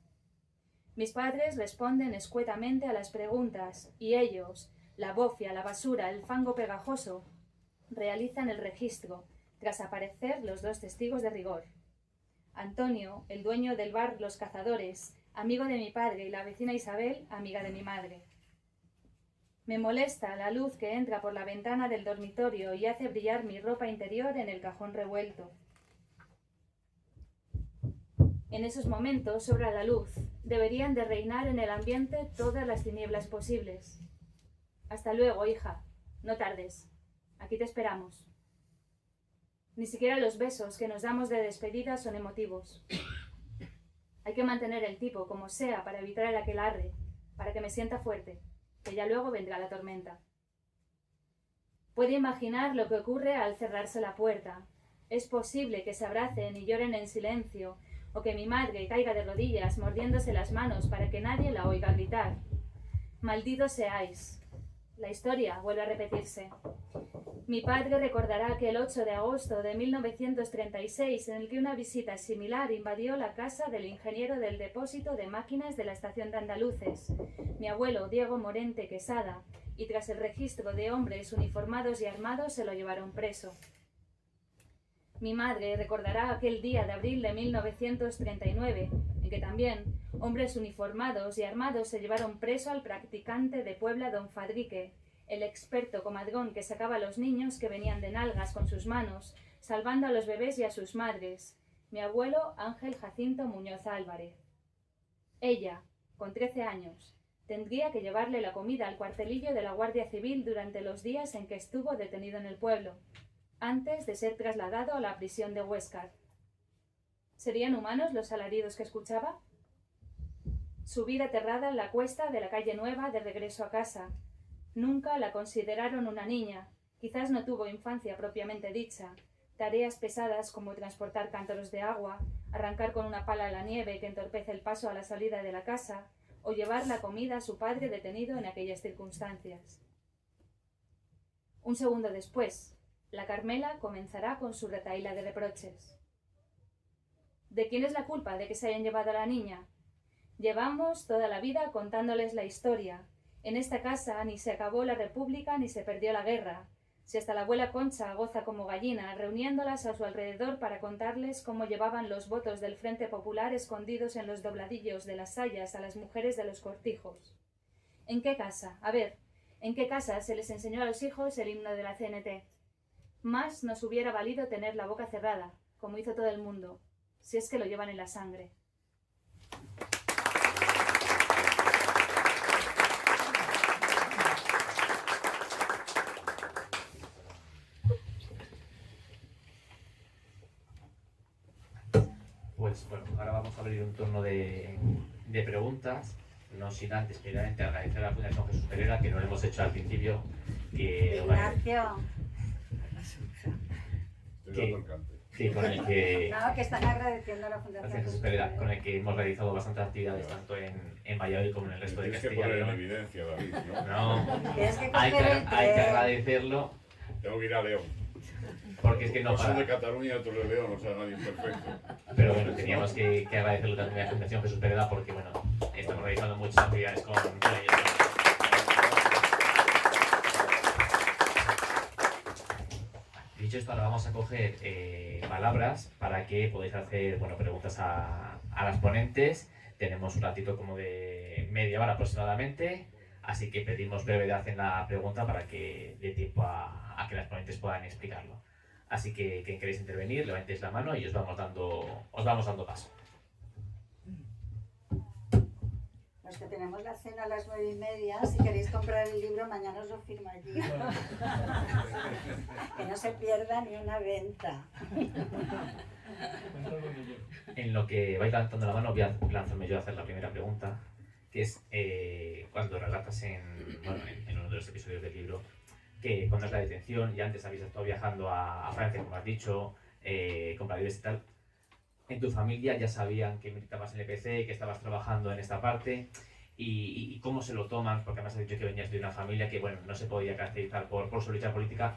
Speaker 1: Mis padres responden escuetamente a las preguntas y ellos, la bofia, la basura, el fango pegajoso, realizan el registro tras aparecer los dos testigos de rigor. Antonio, el dueño del bar Los Cazadores, amigo de mi padre, y la vecina Isabel, amiga de mi madre. Me molesta la luz que entra por la ventana del dormitorio y hace brillar mi ropa interior en el cajón revuelto. En esos momentos sobra la luz. Deberían de reinar en el ambiente todas las tinieblas posibles. Hasta luego, hija. No tardes. Aquí te esperamos. Ni siquiera los besos que nos damos de despedida son emotivos. Hay que mantener el tipo como sea para evitar el aquelarre, para que me sienta fuerte, que ya luego vendrá la tormenta. Puede imaginar lo que ocurre al cerrarse la puerta. Es posible que se abracen y lloren en silencio, o que mi madre caiga de rodillas mordiéndose las manos para que nadie la oiga gritar. Malditos seáis. La historia vuelve a repetirse. Mi padre recordará aquel 8 de agosto de 1936 en el que una visita similar invadió la casa del ingeniero del depósito de máquinas de la estación de Andaluces, mi abuelo Diego Morente Quesada, y tras el registro de hombres uniformados y armados se lo llevaron preso. Mi madre recordará aquel día de abril de 1939, en que también hombres uniformados y armados se llevaron preso al practicante de Puebla don Fadrique, el experto comadrón que sacaba a los niños que venían de nalgas con sus manos, salvando a los bebés y a sus madres, mi abuelo Ángel Jacinto Muñoz Álvarez. Ella, con 13 años, tendría que llevarle la comida al cuartelillo de la Guardia Civil durante los días en que estuvo detenido en el pueblo, antes de ser trasladado a la prisión de Huéscar. ¿Serían humanos los alaridos que escuchaba? Subir aterrada la cuesta de la calle Nueva de regreso a casa. Nunca la consideraron una niña, quizás no tuvo infancia propiamente dicha. Tareas pesadas como transportar cántaros de agua, arrancar con una pala la nieve que entorpece el paso a la salida de la casa, o llevar la comida a su padre detenido en aquellas circunstancias. Un segundo después, la Carmela comenzará con su retahíla de reproches. ¿De quién es la culpa de que se hayan llevado a la niña? Llevamos toda la vida contándoles la historia. En esta casa ni se acabó la república ni se perdió la guerra. Si hasta la abuela Concha goza como gallina, reuniéndolas a su alrededor para contarles cómo llevaban los votos del Frente Popular escondidos en los dobladillos de las sayas a las mujeres de los cortijos. ¿En qué casa? A ver, ¿en qué casa se les enseñó a los hijos el himno de la CNT? Más nos hubiera valido tener la boca cerrada, como hizo todo el mundo, si es que lo llevan en la sangre.
Speaker 2: Pues bueno, ahora vamos a abrir un turno de preguntas, no sin antes, primeramente, agradecer a la Fundación Jesús Pereira, que no lo hemos hecho al principio, que
Speaker 4: Ignacio.
Speaker 2: con el que
Speaker 4: No, que están agradeciendo a la Fundación
Speaker 2: Jesús Pereira, con el que hemos realizado bastantes actividades tanto en Valladolid como en el resto de
Speaker 5: Tienes que
Speaker 2: Castilla y
Speaker 5: poner en
Speaker 2: León.
Speaker 5: evidencia, David, ¿no?
Speaker 2: No,
Speaker 4: Tienes que
Speaker 2: hay
Speaker 4: coger el
Speaker 2: que
Speaker 4: tren.
Speaker 2: agradecerlo
Speaker 5: Tengo que ir a León.
Speaker 2: porque es que no
Speaker 5: No son de
Speaker 2: para.
Speaker 5: Cataluña y otros de León, o sea, nadie es perfecto.
Speaker 2: Pero bueno, teníamos que agradecerlo también a la Fundación Jesús Pereira porque bueno, estamos realizando muchas actividades con ellos. Dicho esto, ahora vamos a coger palabras para que podáis hacer preguntas a las ponentes. Tenemos un ratito como de media hora aproximadamente, así que pedimos brevedad en la pregunta para que dé tiempo a que las ponentes puedan explicarlo. Así que quien queréis intervenir, levantéis la mano y os vamos dando paso.
Speaker 4: Los que tenemos la cena a las 9:30, si queréis comprar el libro, mañana os lo firmo allí. Que no se pierda ni una venta.
Speaker 2: En lo que vais levantando la mano, voy a lanzarme yo a hacer la primera pregunta, que es cuando relatas en uno de los episodios del libro que cuando es la detención y antes habéis estado viajando a Francia, como has dicho, con París y tal, en tu familia ya sabían que militabas en el EPC, que estabas trabajando en esta parte y cómo se lo toman, porque además has dicho que venías de una familia que no se podía caracterizar por su lucha política.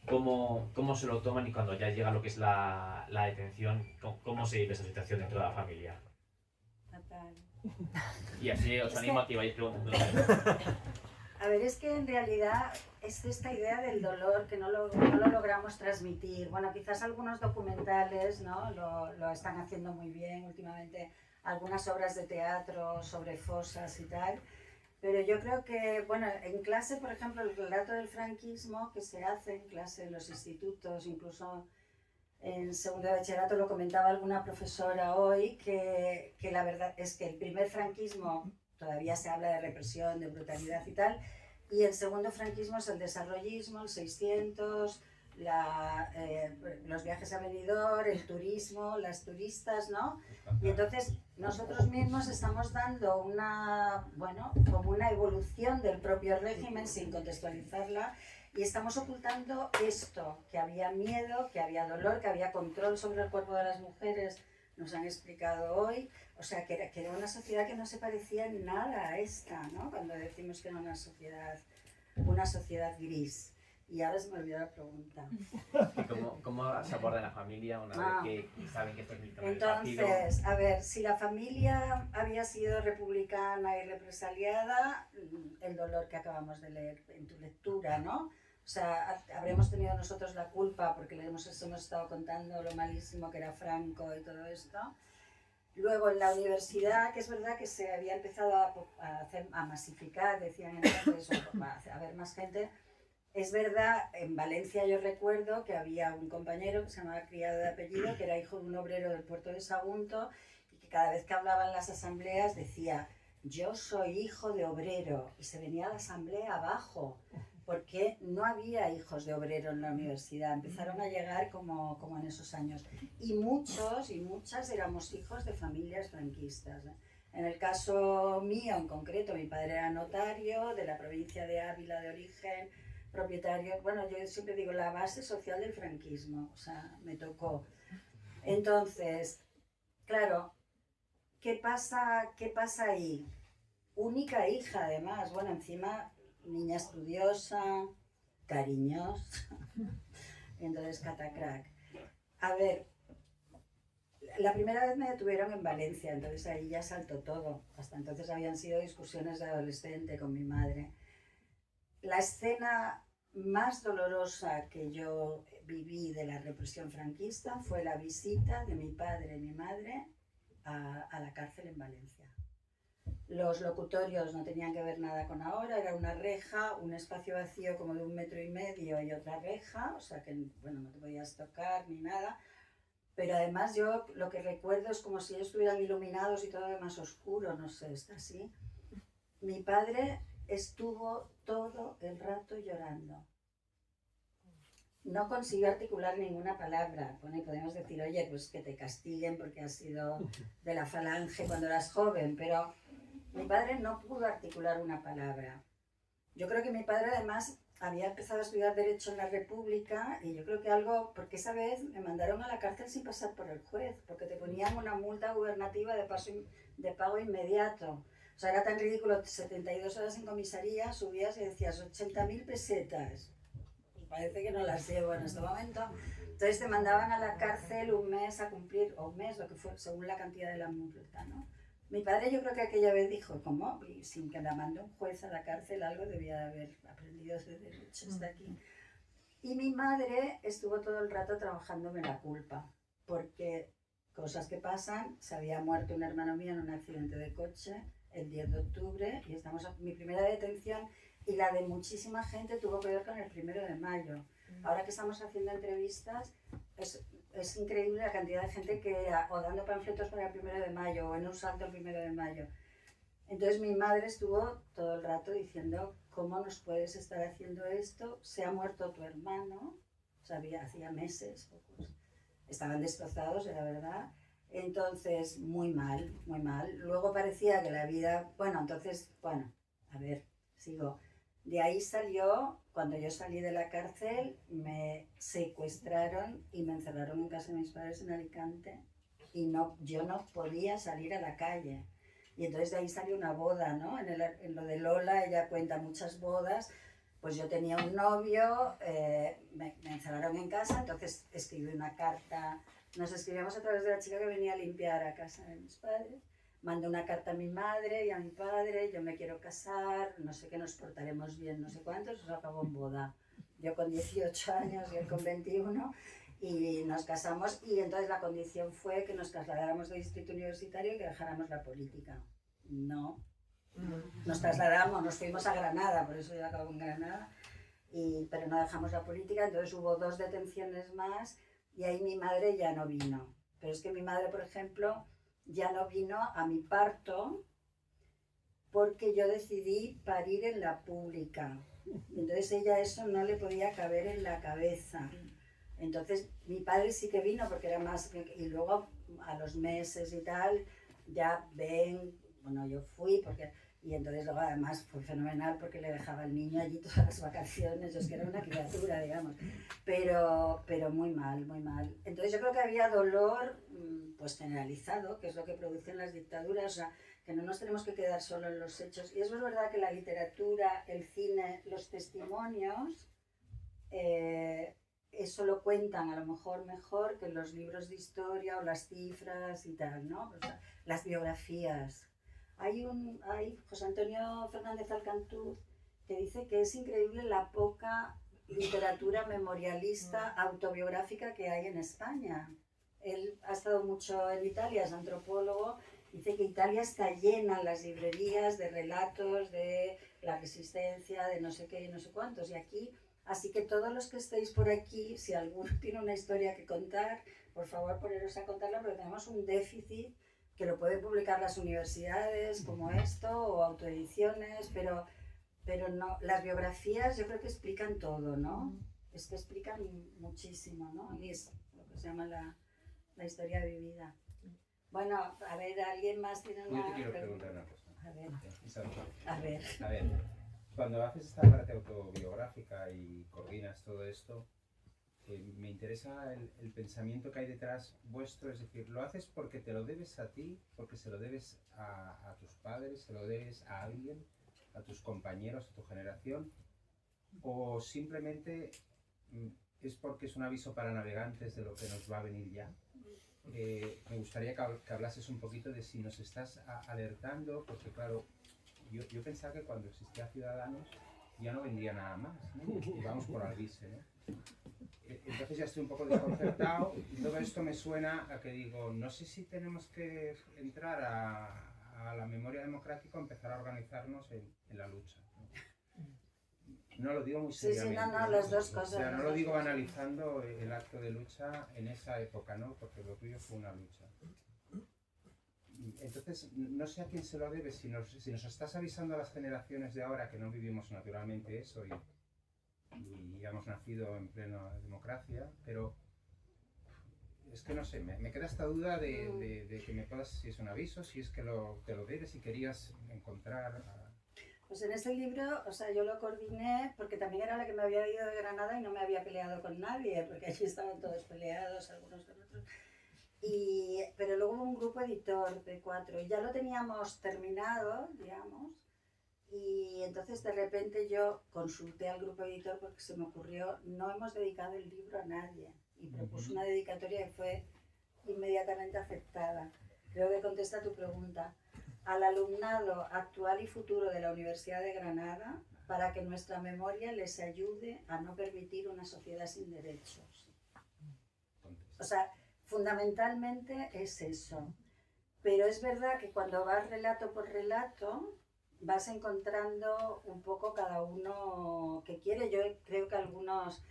Speaker 2: ¿Cómo se lo toman y cuando ya llega lo que es la detención, cómo se vive esa situación dentro de la familia?
Speaker 4: Fatal.
Speaker 2: Y así os animo a que vayáis preguntando.
Speaker 4: A ver, es que en realidad es esta idea del dolor que no lo logramos transmitir. Bueno, quizás algunos documentales, ¿no? lo están haciendo muy bien últimamente, algunas obras de teatro sobre fosas y tal. Pero yo creo que, bueno, en clase, por ejemplo, el relato del franquismo que se hace en clase en los institutos, incluso en segundo de bachillerato, lo comentaba alguna profesora hoy, que la verdad es que el primer franquismo todavía se habla de represión, de brutalidad y tal, y el segundo franquismo es el desarrollismo, el 600, los viajes a Benidorm, el turismo, las turistas, ¿no? Y entonces nosotros mismos estamos dando como una evolución del propio régimen sin contextualizarla, y estamos ocultando esto, que había miedo, que había dolor, que había control sobre el cuerpo de las mujeres, nos han explicado hoy, o sea, que era una sociedad que no se parecía en nada a esta, ¿no? Cuando decimos que era una sociedad gris. Y ahora se me olvidó la pregunta.
Speaker 2: ¿Cómo se aborda en la familia una vez que saben que estás militando en el partido?
Speaker 4: Entonces, a ver, si la familia había sido republicana y represaliada, el dolor que acabamos de leer en tu lectura, ¿no? O sea, habremos tenido nosotros la culpa porque hemos estado contando lo malísimo que era Franco y todo esto. Luego en la universidad, que es verdad que se había empezado a masificar, decían entonces, a ver más gente. Es verdad, en Valencia yo recuerdo que había un compañero que se llamaba Criado de apellido, que era hijo de un obrero del puerto de Sagunto, y que cada vez que hablaba en las asambleas decía: yo soy hijo de obrero, y se venía a la asamblea abajo, porque no había hijos de obrero en la universidad, empezaron a llegar como en esos años, y muchos y muchas éramos hijos de familias franquistas. En el caso mío en concreto, mi padre era notario de la provincia de Ávila de origen, propietario, bueno, yo siempre digo la base social del franquismo, o sea, me tocó. Entonces, claro, ¿qué pasa ahí? Única hija, además, bueno, encima niña estudiosa, cariñosa, entonces catacrack. A ver, la primera vez me detuvieron en Valencia, entonces ahí ya saltó todo. Hasta entonces habían sido discusiones de adolescente con mi madre. La escena más dolorosa que yo viví de la represión franquista fue la visita de mi padre y mi madre a la cárcel en Valencia. Los locutorios no tenían que ver nada con ahora, era una reja, un espacio vacío como de 1,5 metros y otra reja, o sea que, bueno, no te podías tocar ni nada. Pero además yo lo que recuerdo es como si ellos estuvieran iluminados y todo lo demás oscuro, no sé, está así. Mi padre estuvo todo el rato llorando. No consiguió articular ninguna palabra. Bueno, podemos decir, oye, pues que te castiguen porque has sido de la falange cuando eras joven, pero mi padre no pudo articular una palabra. Yo creo que mi padre además había empezado a estudiar Derecho en la República, y yo creo que algo, porque esa vez me mandaron a la cárcel sin pasar por el juez, porque te ponían una multa gubernativa de pago inmediato. O sea, era tan ridículo, 72 horas en comisaría, subías y decías 80.000 pesetas. Pues parece que no las llevo en este momento. Entonces te mandaban a la cárcel un mes a cumplir, o un mes, lo que fue, según la cantidad de la multa, ¿no? Mi padre yo creo que aquella vez dijo, ¿cómo? Y sin que la mande un juez a la cárcel, algo debía de haber aprendido de derecho hasta aquí. Y mi madre estuvo todo el rato trabajándome la culpa, porque cosas que pasan, se había muerto un hermano mío en un accidente de coche el 10 de octubre, y mi primera detención y la de muchísima gente tuvo que ver con el 1 de mayo. Ahora que estamos haciendo entrevistas, es increíble la cantidad de gente que o dando panfletos para el 1 de mayo o en un salto el 1 de mayo. Entonces mi madre estuvo todo el rato diciendo, ¿cómo nos puedes estar haciendo esto? Se ha muerto tu hermano, o sea, hacía meses, pocos. Estaban destrozados, era verdad. Entonces, muy mal, muy mal. Luego parecía que la vida, a ver, sigo. De ahí salió, cuando yo salí de la cárcel, me secuestraron y me encerraron en casa de mis padres en Alicante, y yo no podía salir a la calle. Y entonces de ahí salió una boda, ¿no? En lo de Lola ella cuenta muchas bodas, Pues yo tenía un novio, me encerraron en casa, entonces escribí una carta, nos escribíamos a través de la chica que venía a limpiar a casa de mis padres, mandé una carta a mi madre y a mi padre, yo me quiero casar, no sé qué, nos portaremos bien, no sé cuántos, eso acabó en boda. Yo con 18 años y él con 21, y nos casamos, y entonces la condición fue que nos trasladáramos del distrito universitario y que dejáramos la política. No. Nos trasladamos, nos fuimos a Granada, por eso yo acabo en Granada, pero no dejamos la política, entonces hubo 2 detenciones más y ahí mi madre ya no vino. Pero es que mi madre, por ejemplo, ya no vino a mi parto porque yo decidí parir en la pública. Entonces ella eso no le podía caber en la cabeza. Entonces mi padre sí que vino porque era más, y luego a los meses y tal, ya ven, bueno, yo fui porque, y entonces luego además fue fenomenal porque le dejaba al niño allí todas las vacaciones, es que era una criatura, digamos, pero muy mal, muy mal. Entonces yo creo que había dolor pues generalizado, que es lo que producen las dictaduras, o sea, que no nos tenemos que quedar solo en los hechos. Y eso es verdad que la literatura, el cine, los testimonios, eso lo cuentan a lo mejor mejor que los libros de historia o las cifras y tal, ¿no? O sea, las biografías. Hay José Antonio Fernández Alcantú que dice que es increíble la poca literatura memorialista autobiográfica que hay en España. Él ha estado mucho en Italia, es antropólogo, dice que Italia está llena, las librerías, de relatos de la resistencia, de no sé qué y no sé cuántos, y aquí, así que todos los que estéis por aquí, si alguno tiene una historia que contar, por favor poneros a contarla, porque tenemos un déficit que lo pueden publicar las universidades como esto, o autoediciones, pero no, las biografías yo creo que explican todo, ¿no? Es que explican muchísimo, ¿no? Y es lo que se llama la historia vivida. Bueno, a ver, ¿alguien más tiene una...?
Speaker 6: Yo te quiero preguntar una cosa.
Speaker 4: A ver.
Speaker 6: A ver, cuando haces esta parte autobiográfica y coordinas todo esto, me interesa el pensamiento que hay detrás vuestro, es decir, ¿lo haces porque te lo debes a ti, porque se lo debes a tus padres, se lo debes a alguien, a tus compañeros, a tu generación, o simplemente es porque es un aviso para navegantes de lo que nos va a venir ya? Me gustaría que hablases un poquito de si nos estás alertando, porque claro, yo pensaba que cuando existía Ciudadanos ya no vendría nada más, ¿no? Y vamos por Alvise, ¿no? Entonces ya estoy un poco desconcertado y todo esto me suena a que digo, no sé si tenemos que entrar a la memoria democrática o empezar a organizarnos en la lucha, ¿no? No lo digo muy seriamente.
Speaker 4: Sí, no, las dos cosas.
Speaker 6: O sea, no lo digo analizando el acto de lucha en esa época, ¿no? Porque lo tuyo fue una lucha. Entonces, no sé a quién se lo debe, si nos estás avisando a las generaciones de ahora que no vivimos naturalmente eso y ya hemos nacido en plena democracia, pero es que no sé, me queda esta duda de que me puedas, si es un aviso, si es que te lo debes, si querías encontrar...
Speaker 4: Pues en este libro, o sea, yo lo coordiné porque también era la que me había ido de Granada y no me había peleado con nadie, porque allí estaban todos peleados, algunos con otros. Pero luego hubo un grupo editor de 4 y ya lo teníamos terminado, digamos, y entonces de repente yo consulté al grupo editor porque se me ocurrió, no hemos dedicado el libro a nadie, y propuse una dedicatoria que fue inmediatamente aceptada. Creo que contesta a tu pregunta. Al alumnado actual y futuro de la Universidad de Granada, para que nuestra memoria les ayude a no permitir una sociedad sin derechos. O sea, fundamentalmente es eso. Pero es verdad que cuando vas relato por relato, vas encontrando un poco cada uno que quiere. Yo creo que algunos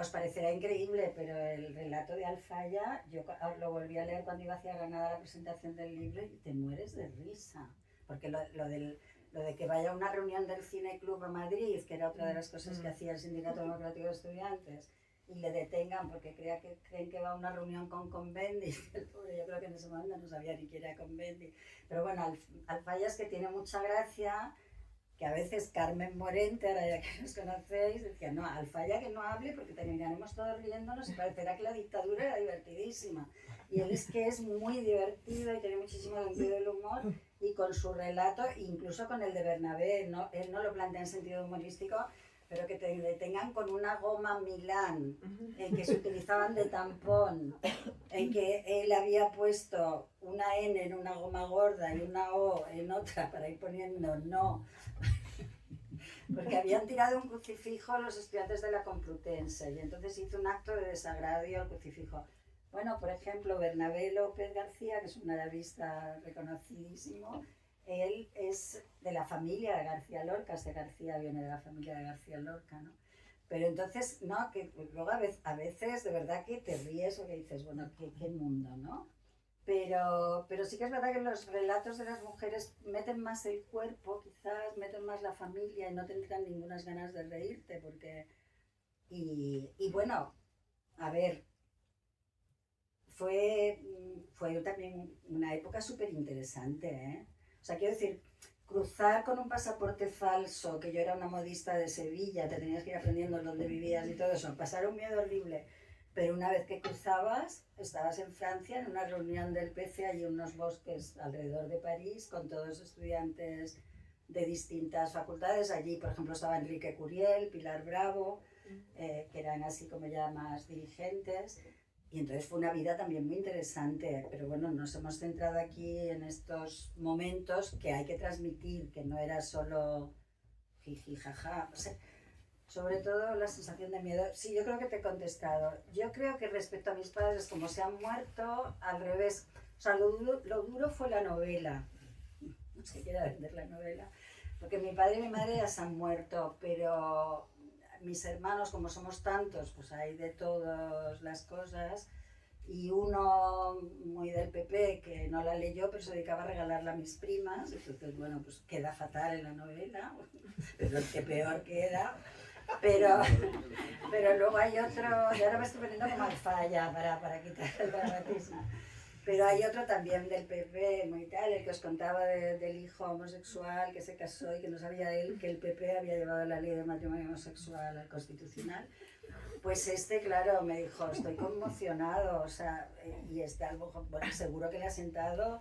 Speaker 4: os parecerá increíble, pero el relato de Alfaya, yo lo volví a leer cuando iba hacia Granada a la presentación del libro y te mueres de risa. Porque lo de que vaya a una reunión del Cine Club a Madrid, que era otra de las cosas que hacía el Sindicato Democrático de Estudiantes, y le detengan porque creen que va a una reunión con Convendi. El pobre, yo creo que en ese momento no sabía ni quién era Convendi. Pero bueno, Alfaya es que tiene mucha gracia, que a veces Carmen Morente, ahora ya que nos conocéis, decía, no, Alfaya que no hable porque terminaremos todos riéndonos y parecerá que la dictadura era divertidísima. Y él es que es muy divertido y tiene muchísimo sentido del humor, y con su relato, incluso con el de Bernabé, él no lo plantea en sentido humorístico, pero que te detengan con una goma Milán, en que se utilizaban de tampón, en que él había puesto una N en una goma gorda y una O en otra para ir poniendo no. Porque habían tirado un crucifijo los estudiantes de la Complutense y entonces hizo un acto de desagravio al crucifijo. Bueno, por ejemplo, Bernabé López García, que es un arabista reconocidísimo, él es de la familia de García Lorca, este García viene de la familia de García Lorca, ¿no? Pero entonces, no, que luego a veces de verdad que te ríes o que dices, bueno, qué mundo, ¿no? Pero sí que es verdad que los relatos de las mujeres meten más el cuerpo, quizás meten más la familia y no tendrán ninguna ganas de reírte, porque... Y bueno, a ver, fue también una época súper interesante, ¿eh? O sea, quiero decir, cruzar con un pasaporte falso, que yo era una modista de Sevilla, te tenías que ir aprendiendo dónde vivías y todo eso, pasar un miedo horrible. Pero una vez que cruzabas, estabas en Francia en una reunión del PC, allí en unos bosques alrededor de París, con todos los estudiantes de distintas facultades. Allí, por ejemplo, estaba Enrique Curiel, Pilar Bravo, que eran así como ya más dirigentes. Y entonces fue una vida también muy interesante, pero bueno, nos hemos centrado aquí en estos momentos que hay que transmitir, que no era solo jiji, jaja. O sea, sobre todo la sensación de miedo. Sí, yo creo que te he contestado. Yo creo que respecto a mis padres, como se han muerto, al revés. O sea, lo duro fue la novela. No sé, quiero vender la novela. Porque mi padre y mi madre ya se han muerto, pero mis hermanos, como somos tantos, pues hay de todas las cosas. Y uno muy del PP, que no la leyó, pero se dedicaba a regalarla a mis primas. Entonces, bueno, pues queda fatal en la novela, pero el que peor queda. Pero luego hay otro, y ahora me estoy poniendo como alfaya para quitar el dramatismo. Pero hay otro también del PP, muy tal, el que os contaba del hijo homosexual que se casó y que no sabía él que el PP había llevado la ley de matrimonio homosexual al Constitucional. Pues claro, me dijo, estoy conmocionado, o sea, y bueno, seguro que le ha sentado.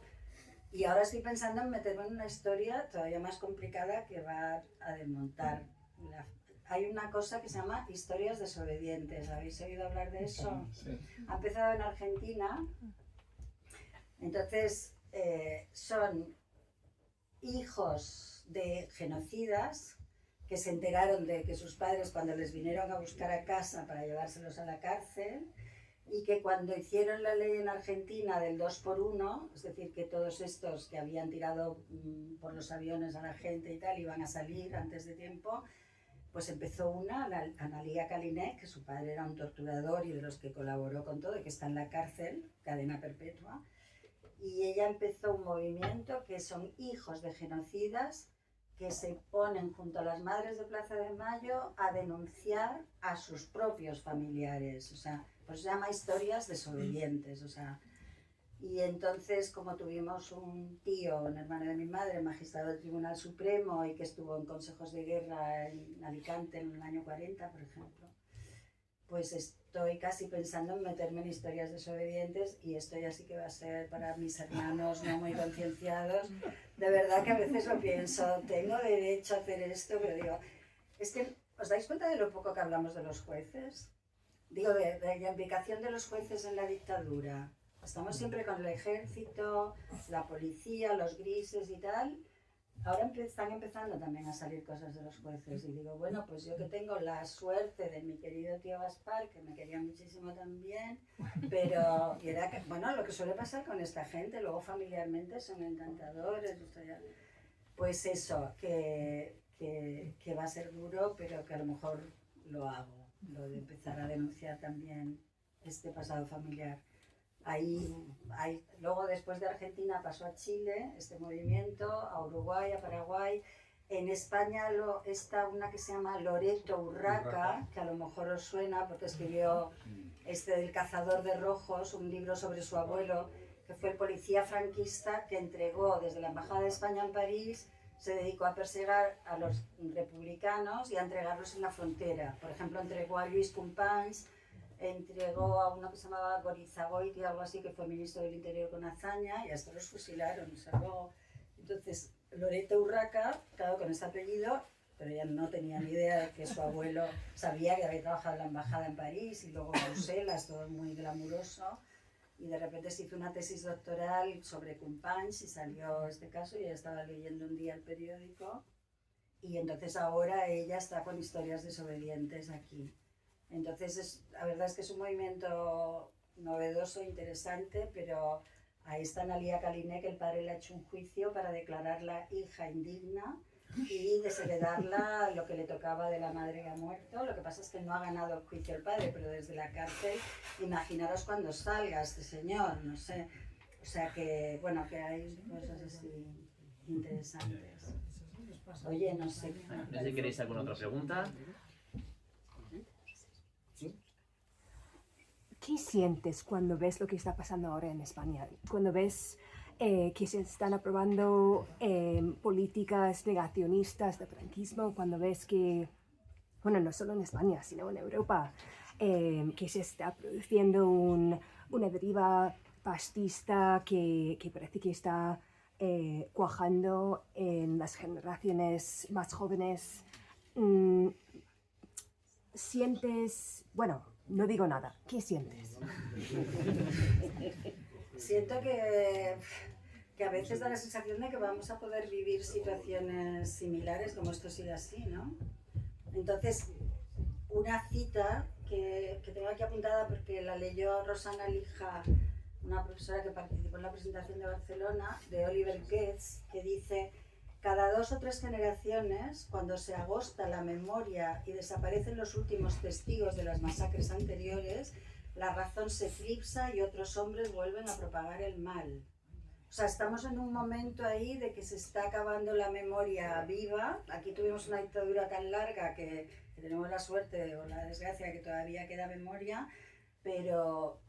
Speaker 4: Y ahora estoy pensando en meterme en una historia todavía más complicada que va a desmontar. Hay una cosa que se llama historias desobedientes. ¿Habéis oído hablar de eso?
Speaker 6: Sí.
Speaker 4: Ha empezado en Argentina. Entonces, son hijos de genocidas que se enteraron de que sus padres, cuando les vinieron a buscar a casa para llevárselos a la cárcel, y que cuando hicieron la ley en Argentina del 2x1, es decir, que todos estos que habían tirado por los aviones a la gente y tal, iban a salir antes de tiempo, pues empezó una, Analía Kalinek, que su padre era un torturador y de los que colaboró con todo, y que está en la cárcel, cadena perpetua, y ella empezó un movimiento que son hijos de genocidas que se ponen junto a las madres de Plaza de Mayo a denunciar a sus propios familiares, o sea, pues se llama historias desobedientes, o sea. Y entonces, como tuvimos un tío, un hermano de mi madre, magistrado del Tribunal Supremo y que estuvo en consejos de guerra en Alicante en el año 40, por ejemplo, pues estoy casi pensando en meterme en historias desobedientes, y esto ya sí que va a ser para mis hermanos no muy concienciados. De verdad que a veces lo pienso, tengo derecho a hacer esto, pero digo, es que, ¿os dais cuenta de lo poco que hablamos de los jueces? Digo, de la implicación de los jueces en la dictadura. Estamos siempre con el ejército, la policía, los grises y tal. Ahora están empezando también a salir cosas de los jueces y digo, bueno, pues yo que tengo la suerte de mi querido tío Gaspar, que me quería muchísimo también, pero y era que, bueno, lo que suele pasar con esta gente, luego familiarmente son encantadores, pues eso, que va a ser duro, pero que a lo mejor lo hago, lo de empezar a denunciar también este pasado familiar. Luego después de Argentina pasó a Chile este movimiento, a Uruguay, a Paraguay. En España está una que se llama Loreto Urraca, que a lo mejor os suena porque escribió del Cazador de Rojos, un libro sobre su abuelo, que fue el policía franquista que entregó desde la Embajada de España en París, se dedicó a perseguir a los republicanos y a entregarlos en la frontera. Por ejemplo, entregó a Luis Companys, entregó a uno que se llamaba Gorizagoiti, algo así, que fue ministro del Interior con Azaña, y hasta los fusilaron. Entonces, Loreto Urraca, claro, con este apellido, pero ella no tenía ni idea de que su abuelo sabía que había trabajado en la embajada en París y luego en Bruselas, todo muy glamuroso. Y de repente se hizo una tesis doctoral sobre Companys y salió este caso y ella estaba leyendo un día el periódico y entonces ahora ella está con Historias desobedientes aquí. Entonces la verdad es que es un movimiento novedoso, interesante, pero ahí está Nalia Kalinek, el padre le ha hecho un juicio para declararla hija indigna y desheredarla lo que le tocaba de la madre que ha muerto. Lo que pasa es que no ha ganado el juicio el padre, pero desde la cárcel, imaginaros cuando salga este señor, no sé. O sea que, bueno, que hay cosas así interesantes. Oye, no sé.
Speaker 2: No sé si queréis alguna otra pregunta.
Speaker 7: ¿Qué sientes cuando ves lo que está pasando ahora en España? Cuando ves que se están aprobando políticas negacionistas de franquismo, cuando ves que, bueno, no solo en España, sino en Europa, que se está produciendo una deriva fascista que parece que está cuajando en las generaciones más jóvenes. ¿Sientes, bueno, no digo nada, ¿qué sientes?
Speaker 4: Siento que a veces da la sensación de que vamos a poder vivir situaciones similares como esto sigue así, ¿no? Entonces, una cita que tengo aquí apuntada porque la leyó Rosana Lija, una profesora que participó en la presentación de Barcelona, de Oliver Goetz, que dice: cada 2 o 3 generaciones, cuando se agosta la memoria y desaparecen los últimos testigos de las masacres anteriores, la razón se eclipsa y otros hombres vuelven a propagar el mal. O sea, estamos en un momento ahí de que se está acabando la memoria viva. Aquí tuvimos una dictadura tan larga que tenemos la suerte o la desgracia que todavía queda memoria, pero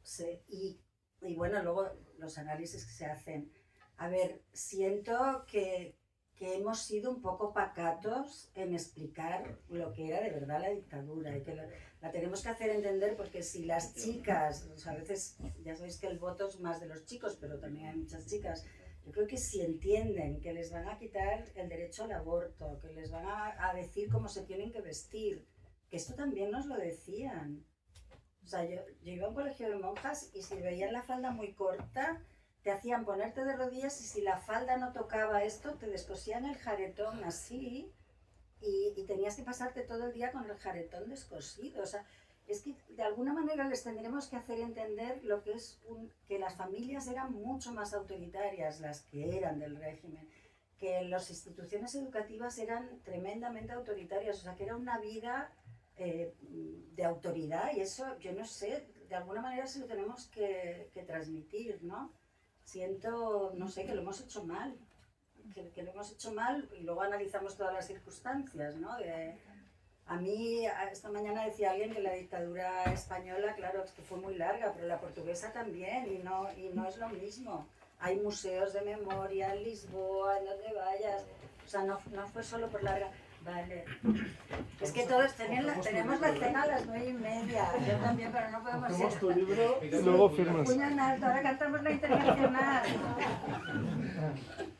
Speaker 4: y bueno, luego los análisis que se hacen. A ver, siento que hemos sido un poco pacatos en explicar lo que era de verdad la dictadura y que la tenemos que hacer entender, porque si las chicas, o sea, a veces ya sabéis que el voto es más de los chicos, pero también hay muchas chicas, yo creo que si entienden que les van a quitar el derecho al aborto, que les van a decir cómo se tienen que vestir, que esto también nos lo decían. O sea, yo iba a un colegio de monjas y si veían la falda muy corta, te hacían ponerte de rodillas y si la falda no tocaba esto, te descosían el jaretón así y tenías que pasarte todo el día con el jaretón descosido. O sea, es que de alguna manera les tendremos que hacer entender lo que es que las familias eran mucho más autoritarias, las que eran del régimen, que las instituciones educativas eran tremendamente autoritarias, o sea, que era una vida de autoridad y eso, yo no sé, de alguna manera se lo tenemos que transmitir, ¿no? Siento, no sé, que lo hemos hecho mal, que lo hemos hecho mal y luego analizamos todas las circunstancias, ¿no? A mí, esta mañana decía alguien que la dictadura española, claro, es que fue muy larga, pero la portuguesa también y no es lo mismo. Hay museos de memoria en Lisboa, en donde vayas, o sea, no fue solo por larga. Vale. Es que todos tenemos la cena a las 9:30. Yo también, pero no podemos ir.
Speaker 8: Hacemos tu libro y luego firmas.
Speaker 4: Puño en alto, ahora cantamos la internacional.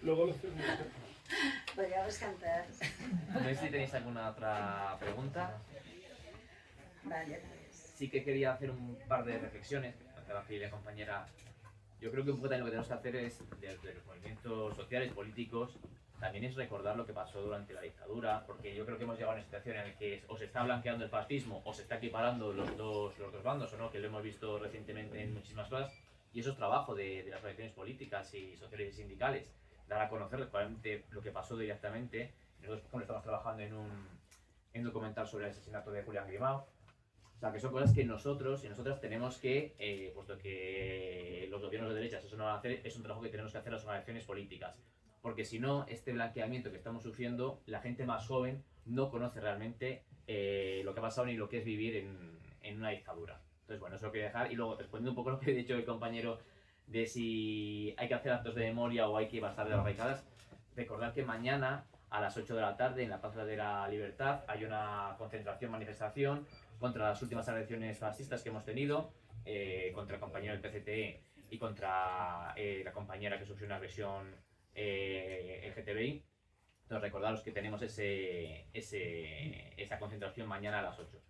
Speaker 8: Luego lo firmas.
Speaker 4: Podríamos cantar.
Speaker 2: No sé si tenéis alguna otra pregunta.
Speaker 4: Vale.
Speaker 2: Sí que quería hacer un par de reflexiones hacia la querida compañera. Yo creo que un poco también lo que tenemos que hacer es, desde los movimientos sociales, políticos, también es recordar lo que pasó durante la dictadura, porque yo creo que hemos llegado a una situación en la que o se está blanqueando el fascismo o se está equiparando los dos bandos, o no, que lo hemos visto recientemente en muchísimas cosas, y eso es trabajo de las organizaciones políticas y sociales y sindicales, dar a conocer realmente lo que pasó directamente. Nosotros, por ejemplo, estamos trabajando en un documental sobre el asesinato de Julián Grimao. O sea, que son cosas que nosotros y nosotras tenemos que, puesto que los gobiernos de derechas eso no van a hacer, es un trabajo que tenemos que hacer las organizaciones políticas. Porque si no, este blanqueamiento que estamos sufriendo, la gente más joven no conoce realmente lo que ha pasado ni lo que es vivir en una dictadura. Entonces, bueno, eso lo quería dejar. Y luego, respondiendo un poco a lo que ha dicho el compañero de si hay que hacer actos de memoria o hay que bastar de las barricadas, recordar que mañana a las 8 de la tarde en la Plaza de la Libertad hay una concentración, manifestación contra las últimas agresiones fascistas que hemos tenido, contra el compañero del PCTE y contra la compañera que sufrió una agresión LGTBI. Entonces recordaros que tenemos esa concentración mañana a las 8.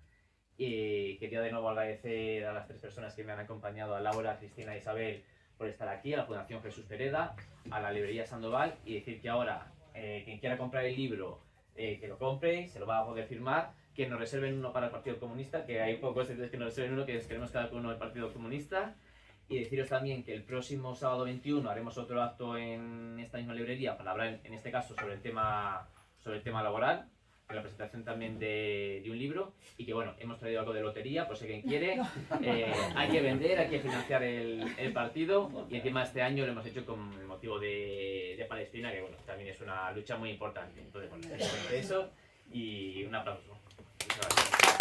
Speaker 2: Y quería de nuevo agradecer a las 3 personas que me han acompañado, a Laura, Cristina e Isabel, por estar aquí, a la Fundación Jesús Pereda, a la Librería Sandoval, y decir que ahora quien quiera comprar el libro, que lo compre, se lo va a poder firmar, que nos reserven uno para el Partido Comunista, que hay pocos, entonces que nos reserven uno, que queremos cada uno del Partido Comunista. Y deciros también que el próximo sábado 21 haremos otro acto en esta misma librería para hablar, en este caso, sobre el tema laboral, con la presentación también de un libro, y que bueno, hemos traído algo de lotería, por si quien quiere. Hay que vender, hay que financiar el partido, y encima este año lo hemos hecho con el motivo de Palestina, que bueno, también es una lucha muy importante. Entonces, bueno, eso, y un aplauso. Muchas gracias.